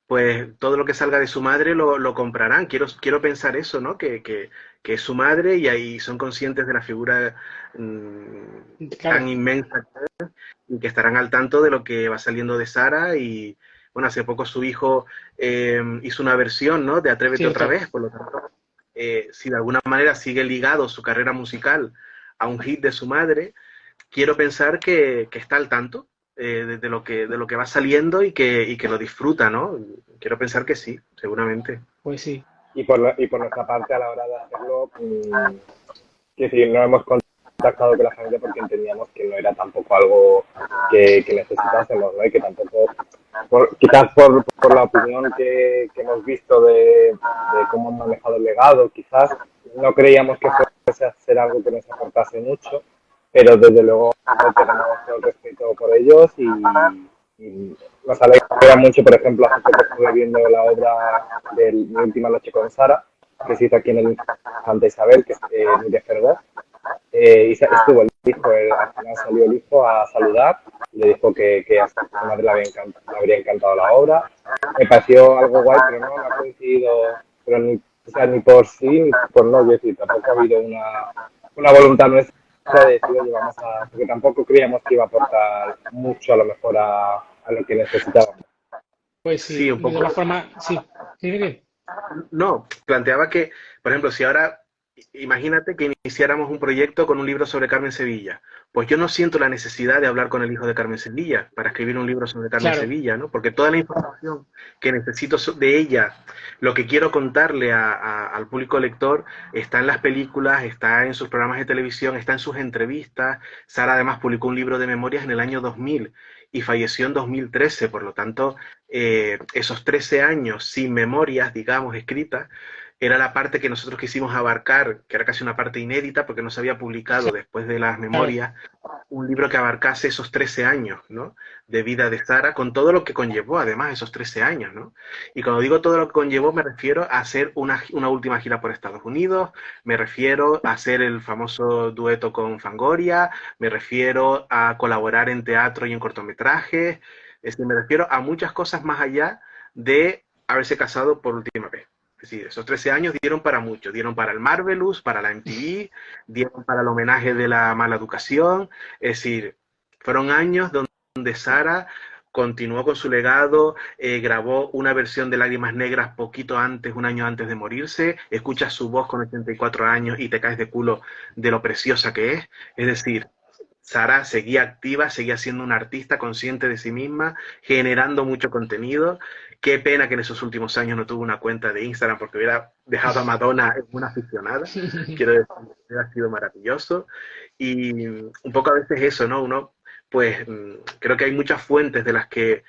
pues todo lo que salga de su madre lo comprarán. Quiero pensar eso, ¿no? Que es su madre y ahí son conscientes de la figura tan claro, inmensa y que estarán al tanto de lo que va saliendo de Sara. Y bueno, hace poco su hijo hizo una versión, ¿no? De Atrévete otra cierto. vez. Por lo tanto, si de alguna manera sigue ligado su carrera musical a un hit de su madre, quiero pensar que está al tanto de lo que va saliendo y que lo disfruta, ¿no? Quiero pensar que sí, seguramente. Pues sí, Y por nuestra parte, a la hora de hacerlo, que decir, no hemos contactado con la familia porque entendíamos que no era tampoco algo que necesitásemos, ¿no? Y que tampoco, quizás por la opinión que hemos visto de cómo han manejado el legado, quizás no creíamos que fuese a ser algo que nos aportase mucho, pero desde luego tenemos todo el respeto por ellos y nos alegra mucho, por ejemplo, hace poco estuve viendo la obra de Mi última noche con Sara, que se hizo aquí en el Infante Isabel, que es Núria Ferrer, y estuvo el hijo, al final salió el hijo a saludar y le dijo que a su madre le habría encantado la obra. Me pareció algo guay, pero no ha coincidido, pero ni, o sea, ni por sí ni por no, es decir, tampoco ha habido una voluntad nuestra de decir, oye, vamos a, porque tampoco creíamos que iba a aportar mucho a lo mejor a lo que necesitábamos. pues Sí, sí. un De todas poco. formas, sí. Sí, Miguel. No, planteaba que, por ejemplo, si ahora imagínate que iniciáramos un proyecto con un libro sobre Carmen Sevilla, pues yo no siento la necesidad de hablar con el hijo de Carmen Sevilla para escribir un libro sobre Carmen Claro, Sevilla, ¿no? Porque toda la información que necesito de ella, lo que quiero contarle al público lector, está en las películas, está en sus programas de televisión, está en sus entrevistas. Sara además publicó un libro de memorias en el año 2000 y falleció en 2013, por lo tanto, esos 13 años sin memorias, digamos, escritas, era la parte que nosotros quisimos abarcar, que era casi una parte inédita, porque no se había publicado después de las claro. memorias un libro que abarcase esos 13 años, ¿no? De vida de Sara, con todo lo que conllevó, además, esos 13 años, ¿no? Y cuando digo todo lo que conllevó, me refiero a hacer una última gira por Estados Unidos, me refiero a hacer el famoso dueto con Fangoria, me refiero a colaborar en teatro y en cortometrajes, es decir, me refiero a muchas cosas más allá de haberse casado por última vez. Es decir, esos 13 años dieron para mucho, dieron para el Marvelous, para la MTV, dieron para el homenaje de la mala educación, es decir, fueron años donde Sara continuó con su legado, grabó una versión de Lágrimas Negras poquito antes, un año antes de morirse, escuchas su voz con 84 años y te caes de culo de lo preciosa que es decir, Sara seguía activa, seguía siendo una artista consciente de sí misma, generando mucho contenido. Qué pena que en esos últimos años no tuvo una cuenta de Instagram porque hubiera dejado a Madonna en una aficionada. Quiero decir, hubiera sido maravilloso. Y un poco a veces eso, ¿no? Uno, pues, creo que hay muchas fuentes de las que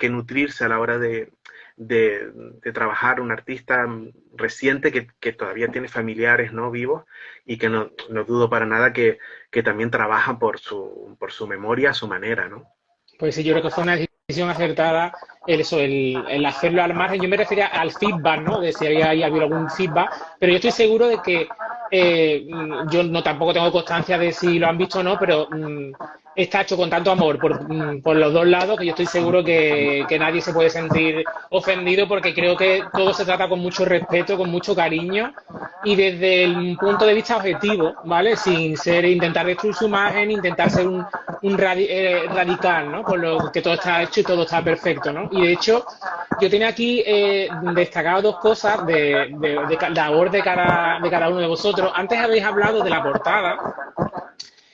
nutrirse a la hora de trabajar un artista reciente que todavía tiene familiares no vivos y que no dudo para nada que también trabajan por su memoria, a su manera, ¿no? Pues sí, yo creo que fue una decisión acertada el hacerlo al margen. Yo me refería al feedback, ¿no? De si había habido algún feedback, pero yo estoy seguro de que yo no tampoco tengo constancia de si lo han visto o no, pero está hecho con tanto amor por los dos lados que yo estoy seguro que nadie se puede sentir ofendido porque creo que todo se trata con mucho respeto, con mucho cariño y desde el punto de vista objetivo, ¿vale? Sin ser, intentar destruir su imagen, intentar ser radical, ¿no? Por lo que todo está hecho y todo está perfecto, ¿no? Y de hecho, yo tenía aquí destacado dos cosas de labor de cada uno de vosotros. Antes habéis hablado de la portada.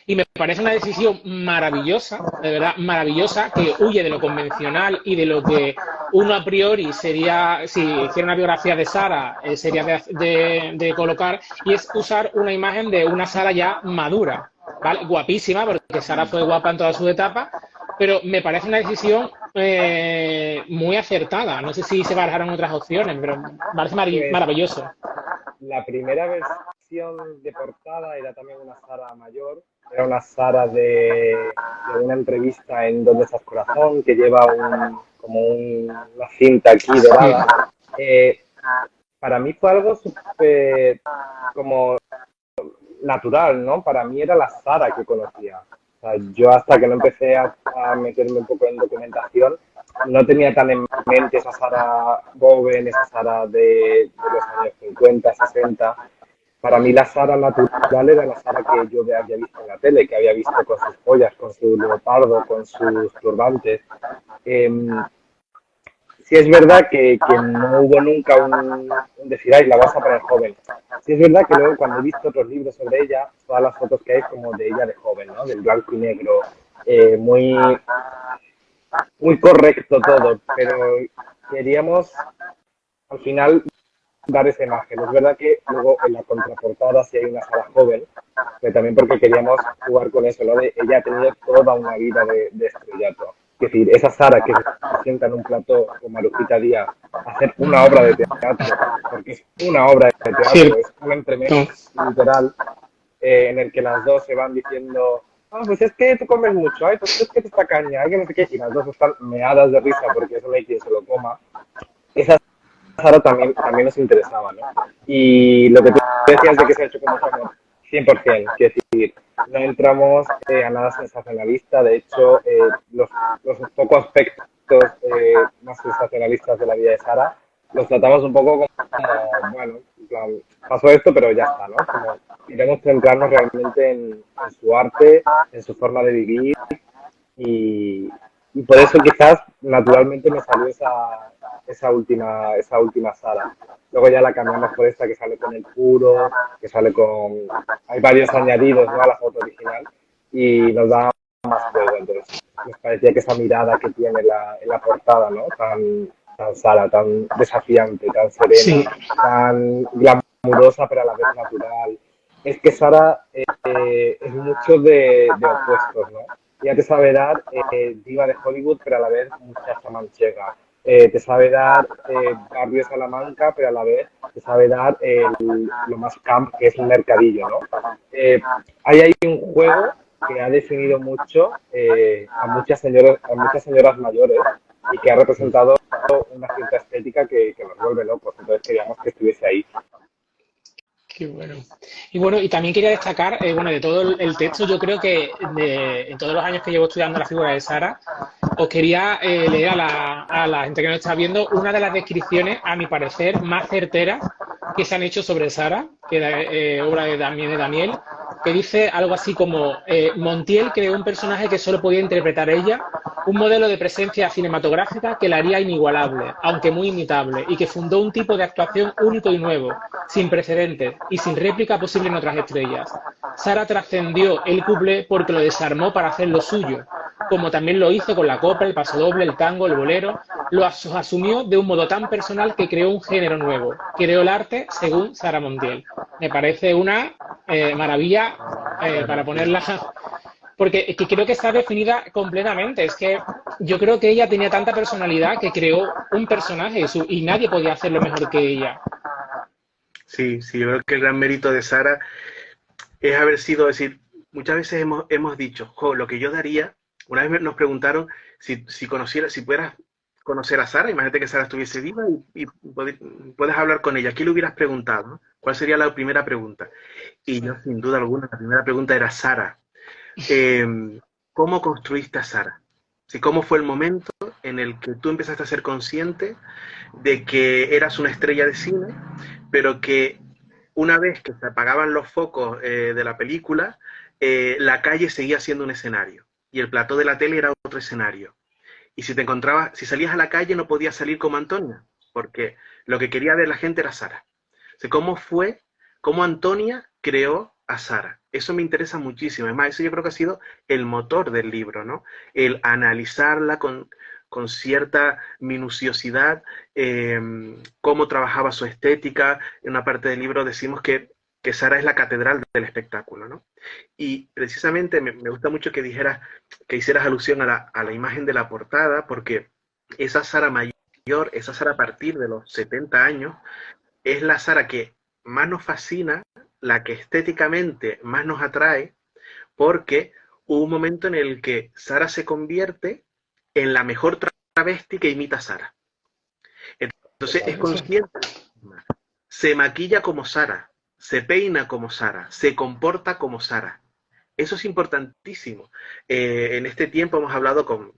Y me parece una decisión maravillosa, de verdad, maravillosa, que huye de lo convencional y de lo que uno a priori sería, si hiciera una biografía de Sara, sería de colocar, y es usar una imagen de una Sara ya madura, ¿vale? Guapísima, porque Sara fue guapa en todas sus etapas, pero me parece una decisión muy acertada. No sé si se barajaron otras opciones, pero me parece maravilloso. La primera versión de portada era también una Sara mayor. Era una Sara de una entrevista en ¿Dónde estás, corazón? Que lleva una cinta aquí dorada. Para mí fue algo súper como natural, ¿no? Para mí era la Sara que conocía. O sea, yo hasta que no empecé a meterme un poco en documentación, no tenía tan en mente esa Sara joven, esa Sara de los años 50, 60. Para mí la Sara natural era la Sara que yo había visto en la tele, que había visto con sus joyas, con su leopardo, con sus turbantes. Sí es verdad que no hubo nunca un decir, ay, la vas a poner joven. Sí es verdad que luego cuando he visto otros libros sobre ella, todas las fotos que hay como de ella de joven, ¿no? Del blanco y negro, muy correcto todo, pero queríamos al final dar esa imagen. Es verdad que luego en la contraportada sí hay una Sara joven, pero también porque queríamos jugar con eso, ¿no? Ella ha tenido toda una vida de estrellato. Es decir, esa Sara que se sienta en un plató con Marujita Díaz a hacer una obra de teatro, porque es una obra de teatro, Sí. es un entremés literal en el que las dos se van diciendo, pues es que tú comes mucho, ay, pues es que te está caña, hay que no sé qué, y las dos están meadas de risa porque eso no hay quien se lo coma. Esa Sara también nos interesaba, ¿no? Y lo que tú decías de que se ha hecho con mucho amor, 100%, quiero decir, no entramos a nada sensacionalista, de hecho, los pocos aspectos más sensacionalistas de la vida de Sara los tratamos un poco como bueno, en plan, pasó esto, pero ya está, ¿no? Como queremos centrarnos realmente en su arte, en su forma de vivir y por eso quizás naturalmente me salió esa última Sara. Luego ya la cambiamos por esta que sale con el puro, que sale con... Hay varios añadidos, ¿no?, a la foto original y nos da más juego. Entonces nos parecía que esa mirada que tiene en la portada, ¿no?, tan Sara, tan desafiante, tan serena, Sí. tan glamurosa pero a la vez natural. Es que Sara es mucho de opuestos, ¿no? Ella te sabe dar diva de Hollywood, pero a la vez muchacha manchega. Te sabe dar barrio Salamanca, pero a la vez te sabe dar lo más camp, que es un mercadillo, ¿no? Hay ahí un juego que ha definido mucho a muchas señoras mayores y que ha representado una cierta estética que nos vuelve locos. Entonces queríamos que estuviese ahí. Qué bueno. Y bueno, y también quería destacar, bueno, de todo el texto, yo creo que en todos los años que llevo estudiando la figura de Sara, os quería leer a la gente que nos está viendo una de las descripciones, a mi parecer, más certeras que se han hecho sobre Sara, que es obra de Daniel, que dice algo así como Montiel creó un personaje que solo podía interpretar ella, un modelo de presencia cinematográfica que la haría inigualable, aunque muy imitable, y que fundó un tipo de actuación único y nuevo, sin precedentes y sin réplica posible en otras estrellas. Sara trascendió el cuplé porque lo desarmó para hacer lo suyo, como también lo hizo con la copla, el pasodoble, el tango, el bolero, lo asumió de un modo tan personal que creó un género nuevo, creó el arte según Sara Montiel. Me parece una maravilla para ponerla, porque es que creo que está definida completamente. Es que yo creo que ella tenía tanta personalidad que creó un personaje y nadie podía hacerlo mejor que ella. Sí, yo creo que el gran mérito de Sara es haber sido, decir, muchas veces hemos dicho, lo que yo daría, una vez nos preguntaron si pudieras conocer a Sara, imagínate que Sara estuviese viva y puedes hablar con ella, ¿qué le hubieras preguntado? ¿No? ¿Cuál sería la primera pregunta? Y yo, sin duda alguna, la primera pregunta era Sara. cómo construiste a Sara. Sí, cómo fue el momento en el que tú empezaste a ser consciente de que eras una estrella de cine, pero que una vez que se apagaban los focos de la película, la calle seguía siendo un escenario y el plató de la tele era otro escenario. Y si te encontrabas, si salías a la calle no podías salir como Antonia, porque lo que quería ver la gente era Sara. O sea, cómo Antonia creó a Sara. Eso me interesa muchísimo. Es más, eso yo creo que ha sido el motor del libro, ¿no? El analizarla con cierta minuciosidad, cómo trabajaba su estética. En una parte del libro decimos que Sara es la catedral del espectáculo, ¿no? Y precisamente me gusta mucho que hicieras alusión a la imagen de la portada, porque esa Sara mayor, esa Sara a partir de los 70 años, es la Sara que más nos fascina, la que estéticamente más nos atrae, porque hubo un momento en el que Sara se convierte en la mejor travesti que imita a Sara. Entonces es consciente, se maquilla como Sara, se peina como Sara, se comporta como Sara. Eso es importantísimo. En este tiempo hemos hablado con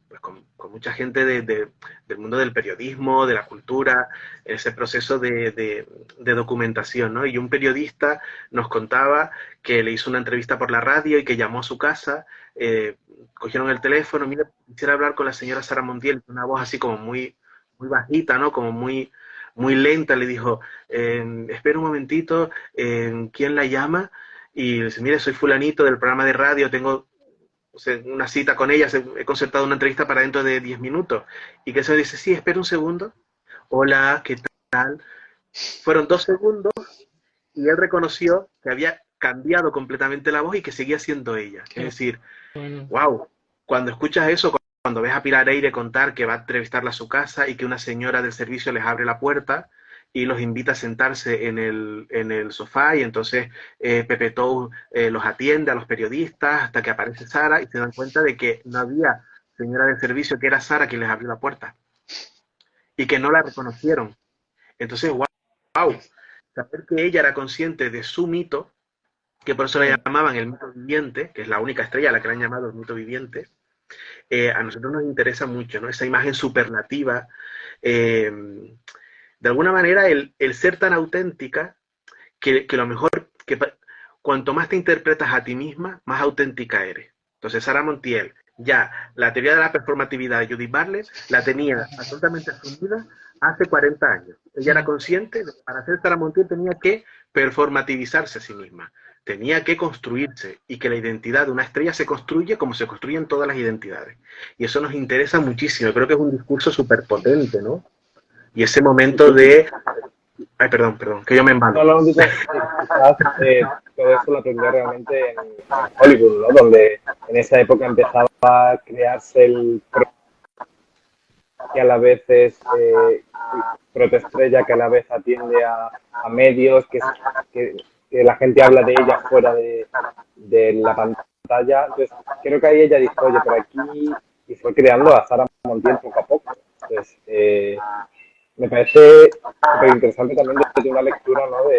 mucha gente del mundo del periodismo, de la cultura, ese proceso de documentación, ¿no? Y un periodista nos contaba que le hizo una entrevista por la radio y que llamó a su casa, cogieron el teléfono, mira, quisiera hablar con la señora Sara Montiel, una voz así como muy bajita, ¿no? Como muy lenta, le dijo, espera un momentito, ¿quién la llama? Y le dice, mire, soy fulanito del programa de radio, tengo una cita con ella, he concertado una entrevista para dentro de 10 minutos. Y que se dice, sí, espera un segundo. Hola, ¿qué tal? Fueron 2 segundos y él reconoció que había cambiado completamente la voz y que seguía siendo ella. Es decir, wow, cuando escuchas eso, cuando ves a Pilar Eire contar que va a entrevistarla a su casa y que una señora del servicio les abre la puerta y los invita a sentarse en el sofá, y entonces Pepe Tou los atiende a los periodistas hasta que aparece Sara y se dan cuenta de que no había señora del servicio, que era Sara quien les abrió la puerta y que no la reconocieron. Entonces, wow, saber que ella era consciente de su mito, que por eso la llamaban el mito viviente, que es la única estrella a la que le han llamado el mito viviente, a nosotros nos interesa mucho, ¿no? Esa imagen superlativa, de alguna manera el ser tan auténtica que lo mejor, que cuanto más te interpretas a ti misma, más auténtica eres. Entonces Sara Montiel, ya la teoría de la performatividad de Judith Butler la tenía absolutamente asumida hace 40 años. Ella era consciente de que para ser Sara Montiel tenía que performativizarse a sí misma, tenía que construirse, y que la identidad de una estrella se construye como se construyen todas las identidades. Y eso nos interesa muchísimo. Creo que es un discurso súper potente, ¿no? Y ese momento de... Ay, perdón, que yo me embalo. No, quizás todo eso lo aprendí realmente en Hollywood, ¿no? Donde en esa época empezaba a crearse el que a la vez es protoestrella, que a la vez atiende a medios, que la gente habla de ella fuera de la pantalla. Entonces, creo que ahí ella dijo, oye, por aquí, y fue creando a Sara Montiel poco a poco. Entonces, me parece súper interesante también desde una lectura, ¿no?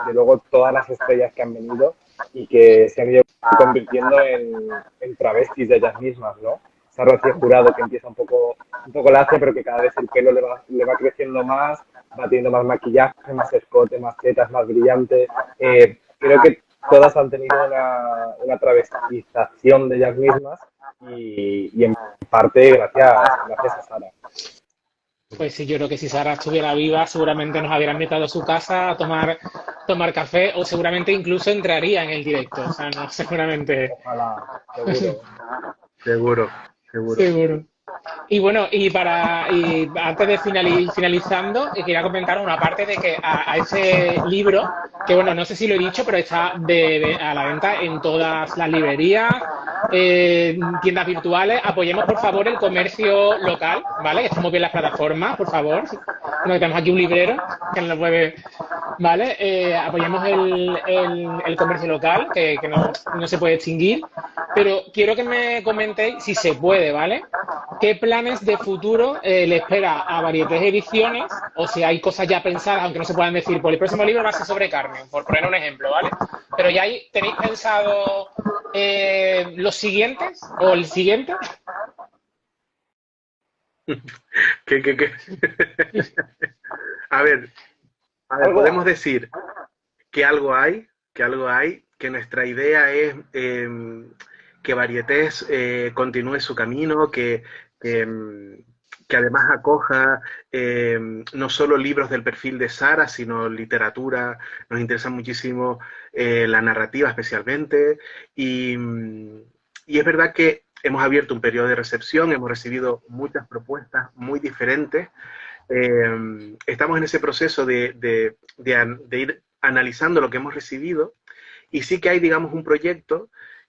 de luego todas las estrellas que han venido y que se han ido convirtiendo en travestis de ellas mismas, ¿no? Esa Rocío Jurado que empieza un poco lacia, pero que cada vez el pelo le va creciendo más, va teniendo más maquillaje, más escote, más tetas, más brillante. Creo que todas han tenido una travestización de ellas mismas y en parte gracias a Sara. Pues sí, yo creo que si Sara estuviera viva, seguramente nos hubiera invitado a su casa a tomar café, o seguramente incluso entraría en el directo. O sea, no, seguramente. Ojalá, Seguro. Y bueno, y antes de finalizando, quería comentar una parte de que a ese libro, que bueno, no sé si lo he dicho, pero está a la venta en todas las librerías, tiendas virtuales. Apoyemos, por favor, el comercio local, ¿vale? Estamos bien las plataformas, por favor. Bueno, tenemos aquí un librero que nos lo puede... ¿Vale? Apoyemos el comercio local, que no se puede extinguir, pero quiero que me comentéis si se puede, ¿vale? ¿qué planes de futuro le espera a Varietés Ediciones? O si hay cosas ya pensadas, aunque no se puedan decir, por el próximo libro va a ser sobre Carmen, por poner un ejemplo, ¿vale? Pero ya tenéis pensado los siguientes o el siguiente. ¿Qué? A ver, podemos decir que algo hay, que nuestra idea es que Varietés continúe su camino, que además acoja no solo libros del perfil de Sara, sino literatura. Nos interesa muchísimo la narrativa especialmente, y es verdad que hemos abierto un periodo de recepción, hemos recibido muchas propuestas muy diferentes. Estamos en ese proceso de ir analizando lo que hemos recibido, y sí que hay, digamos, un proyecto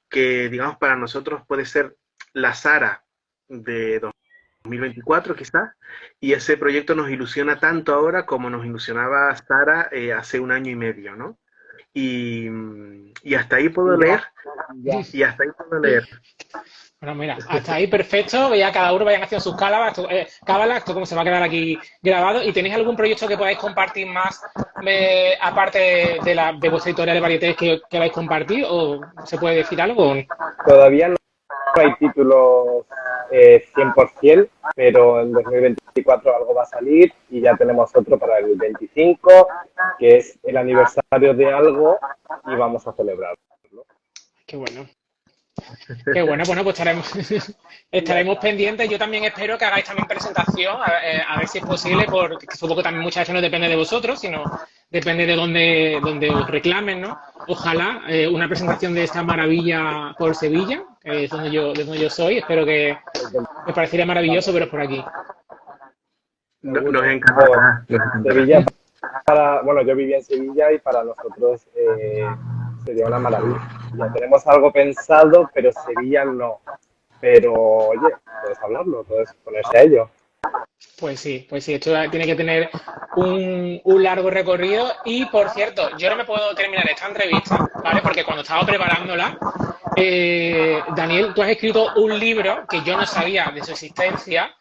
que, digamos, para nosotros puede ser la Sara de 2024 quizás, y ese proyecto nos ilusiona tanto ahora como nos ilusionaba Sara hace 1 año y medio, ¿no? Y hasta ahí puedo leer, y hasta ahí puedo leer. Bueno, mira, hasta ahí perfecto, ya cada uno vayan haciendo sus cábalas, esto como se va a quedar aquí grabado. ¿Y tenéis algún proyecto que podáis compartir más, aparte de vuestra editorial de Varietés, que vais a compartir? ¿O se puede decir algo? Todavía no hay títulos 100%, pero en 2024 algo va a salir, y ya tenemos otro para el 25, que es el aniversario de algo, y vamos a celebrarlo. Qué bueno. Qué bueno, pues estaremos pendientes. Yo también espero que hagáis también presentación, a ver si es posible, porque supongo que también muchas veces no depende de vosotros, sino depende de donde os reclamen, ¿no? Ojalá una presentación de esta maravilla por Sevilla, que es de donde yo soy. Espero que me parecería maravilloso veros por aquí. Nos encantará. Sevilla, bueno, yo vivía en Sevilla y para nosotros sería una maravilla. Ya tenemos algo pensado, pero Sevilla no. Pero, oye, puedes hablarlo, puedes ponerse a ello. Pues sí, esto tiene que tener un largo recorrido. Y, por cierto, yo no me puedo terminar esta entrevista, ¿vale? Porque cuando estaba preparándola, Daniel, tú has escrito un libro que yo no sabía de su existencia,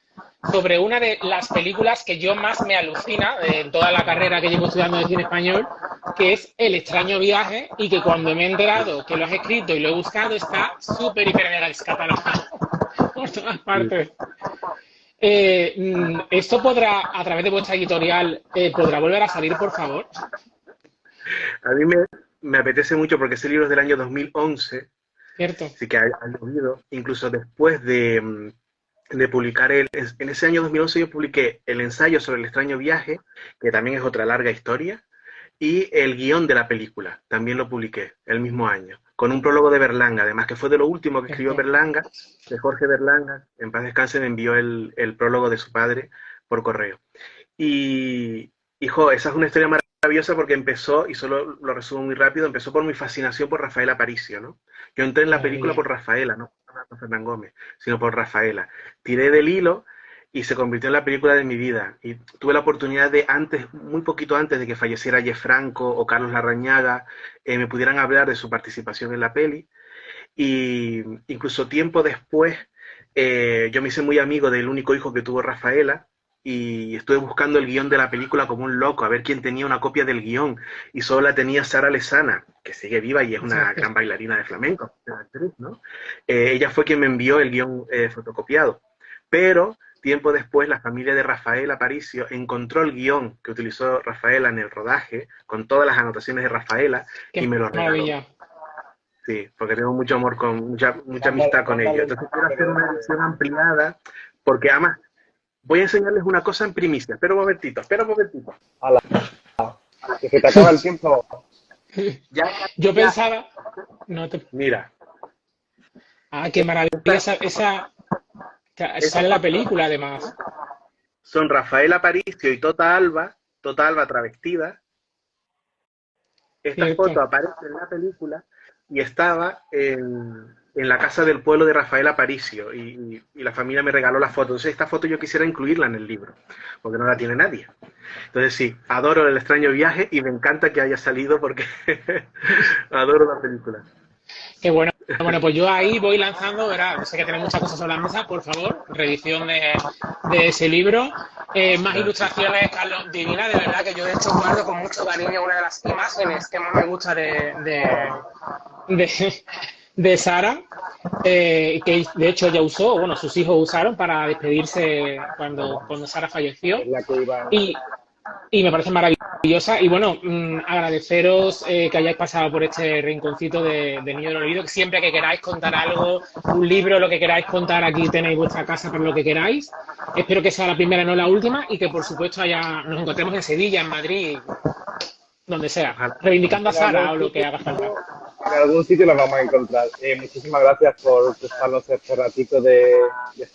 sobre una de las películas que yo más me alucina en toda la carrera que llevo estudiando de cine español, que es El extraño viaje, y que cuando me he enterado que lo has escrito y lo he buscado, está súper, hiper, mega descatalogado por todas partes. ¿Esto podrá, a través de vuestra editorial, podrá volver a salir, por favor? A mí me apetece mucho porque ese libro es del año 2011. Cierto. Así que ha llovido, incluso después de publicar en ese año 2011 yo publiqué el ensayo sobre el extraño viaje, que también es otra larga historia, y el guión de la película, también lo publiqué el mismo año, con un prólogo de Berlanga, además, que fue de lo último que escribió Berlanga, de Jorge Berlanga. En paz descanse, me envió el prólogo de su padre por correo. Y esa es una historia maravillosa porque empezó, y solo lo resumo muy rápido, empezó por mi fascinación por Rafaela Aparicio, ¿no? Yo entré en la película por Rafaela, no por Fernán Gómez, sino por Rafaela. Tiré del hilo y se convirtió en la película de mi vida. Y tuve la oportunidad de muy poquito antes de que falleciera Ye Franco o Carlos Larrañaga, me pudieran hablar de su participación en la peli. Y incluso tiempo después, yo me hice muy amigo del único hijo que tuvo Rafaela, y estuve buscando el guión de la película como un loco, a ver quién tenía una copia del guión, y solo la tenía Sara Lezana, que sigue viva y es una gran bailarina de flamenco, una actriz, ¿no? Ella fue quien me envió el guión fotocopiado, pero tiempo después la familia de Rafaela Aparicio encontró el guión que utilizó Rafaela en el rodaje, con todas las anotaciones de Rafaela, y me lo regaló. Sí, porque tengo mucho amor, mucha amistad con ellos. Entonces quiero hacer una edición ampliada, porque además voy a enseñarles una cosa en primicia. Espera un momentito. ¡Hala! Que se te acaba el tiempo. Yo pensaba... Mira. Ah, qué maravilla. Esa sale la película, además. Son Rafaela Aparicio y Tota Alba travestida. Esta foto aparece en la película y estaba en la casa del pueblo de Rafaela Aparicio, y la familia me regaló la foto. Entonces esta foto yo quisiera incluirla en el libro, porque no la tiene nadie. Entonces sí, adoro El extraño viaje y me encanta que haya salido porque adoro la película. Qué bueno. Bueno, pues yo ahí voy lanzando, ¿verdad? Sé que tenéis muchas cosas sobre la mesa, por favor, revisión de ese libro. Más ilustraciones, Carlos, divina, de verdad que yo de hecho guardo con mucho cariño una de las imágenes que más me gusta de Sara, que de hecho ella usó, bueno, sus hijos usaron para despedirse cuando Sara falleció. Es la que iba... Y me parece maravillosa. Y bueno, agradeceros que hayáis pasado por este rinconcito de Niño del Olvido. Que siempre que queráis contar algo, un libro, lo que queráis contar, aquí tenéis vuestra casa para lo que queráis. Espero que sea la primera, no la última, y que por supuesto nos encontremos en Sevilla, en Madrid, donde sea, reivindicando a Sara o lo que haga falta. En algún sitio la vamos a encontrar. Muchísimas gracias por prestarnos este ratito de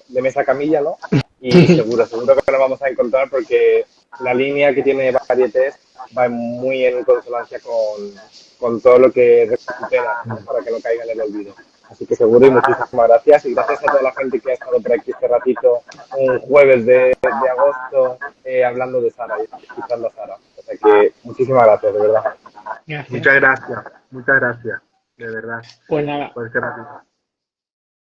mesa camilla, ¿no? Y seguro que nos vamos a encontrar porque la línea que tiene Varietés va muy en consonancia con todo lo que recupera, ¿no? Para que no caiga en el olvido. Así que seguro y muchísimas gracias. Y gracias a toda la gente que ha estado por aquí este ratito, un jueves de agosto, hablando de Sara y escuchando a Sara. O sea que muchísimas gracias, de verdad. Gracias. Muchas gracias, de verdad. Pues nada. Por este ratito.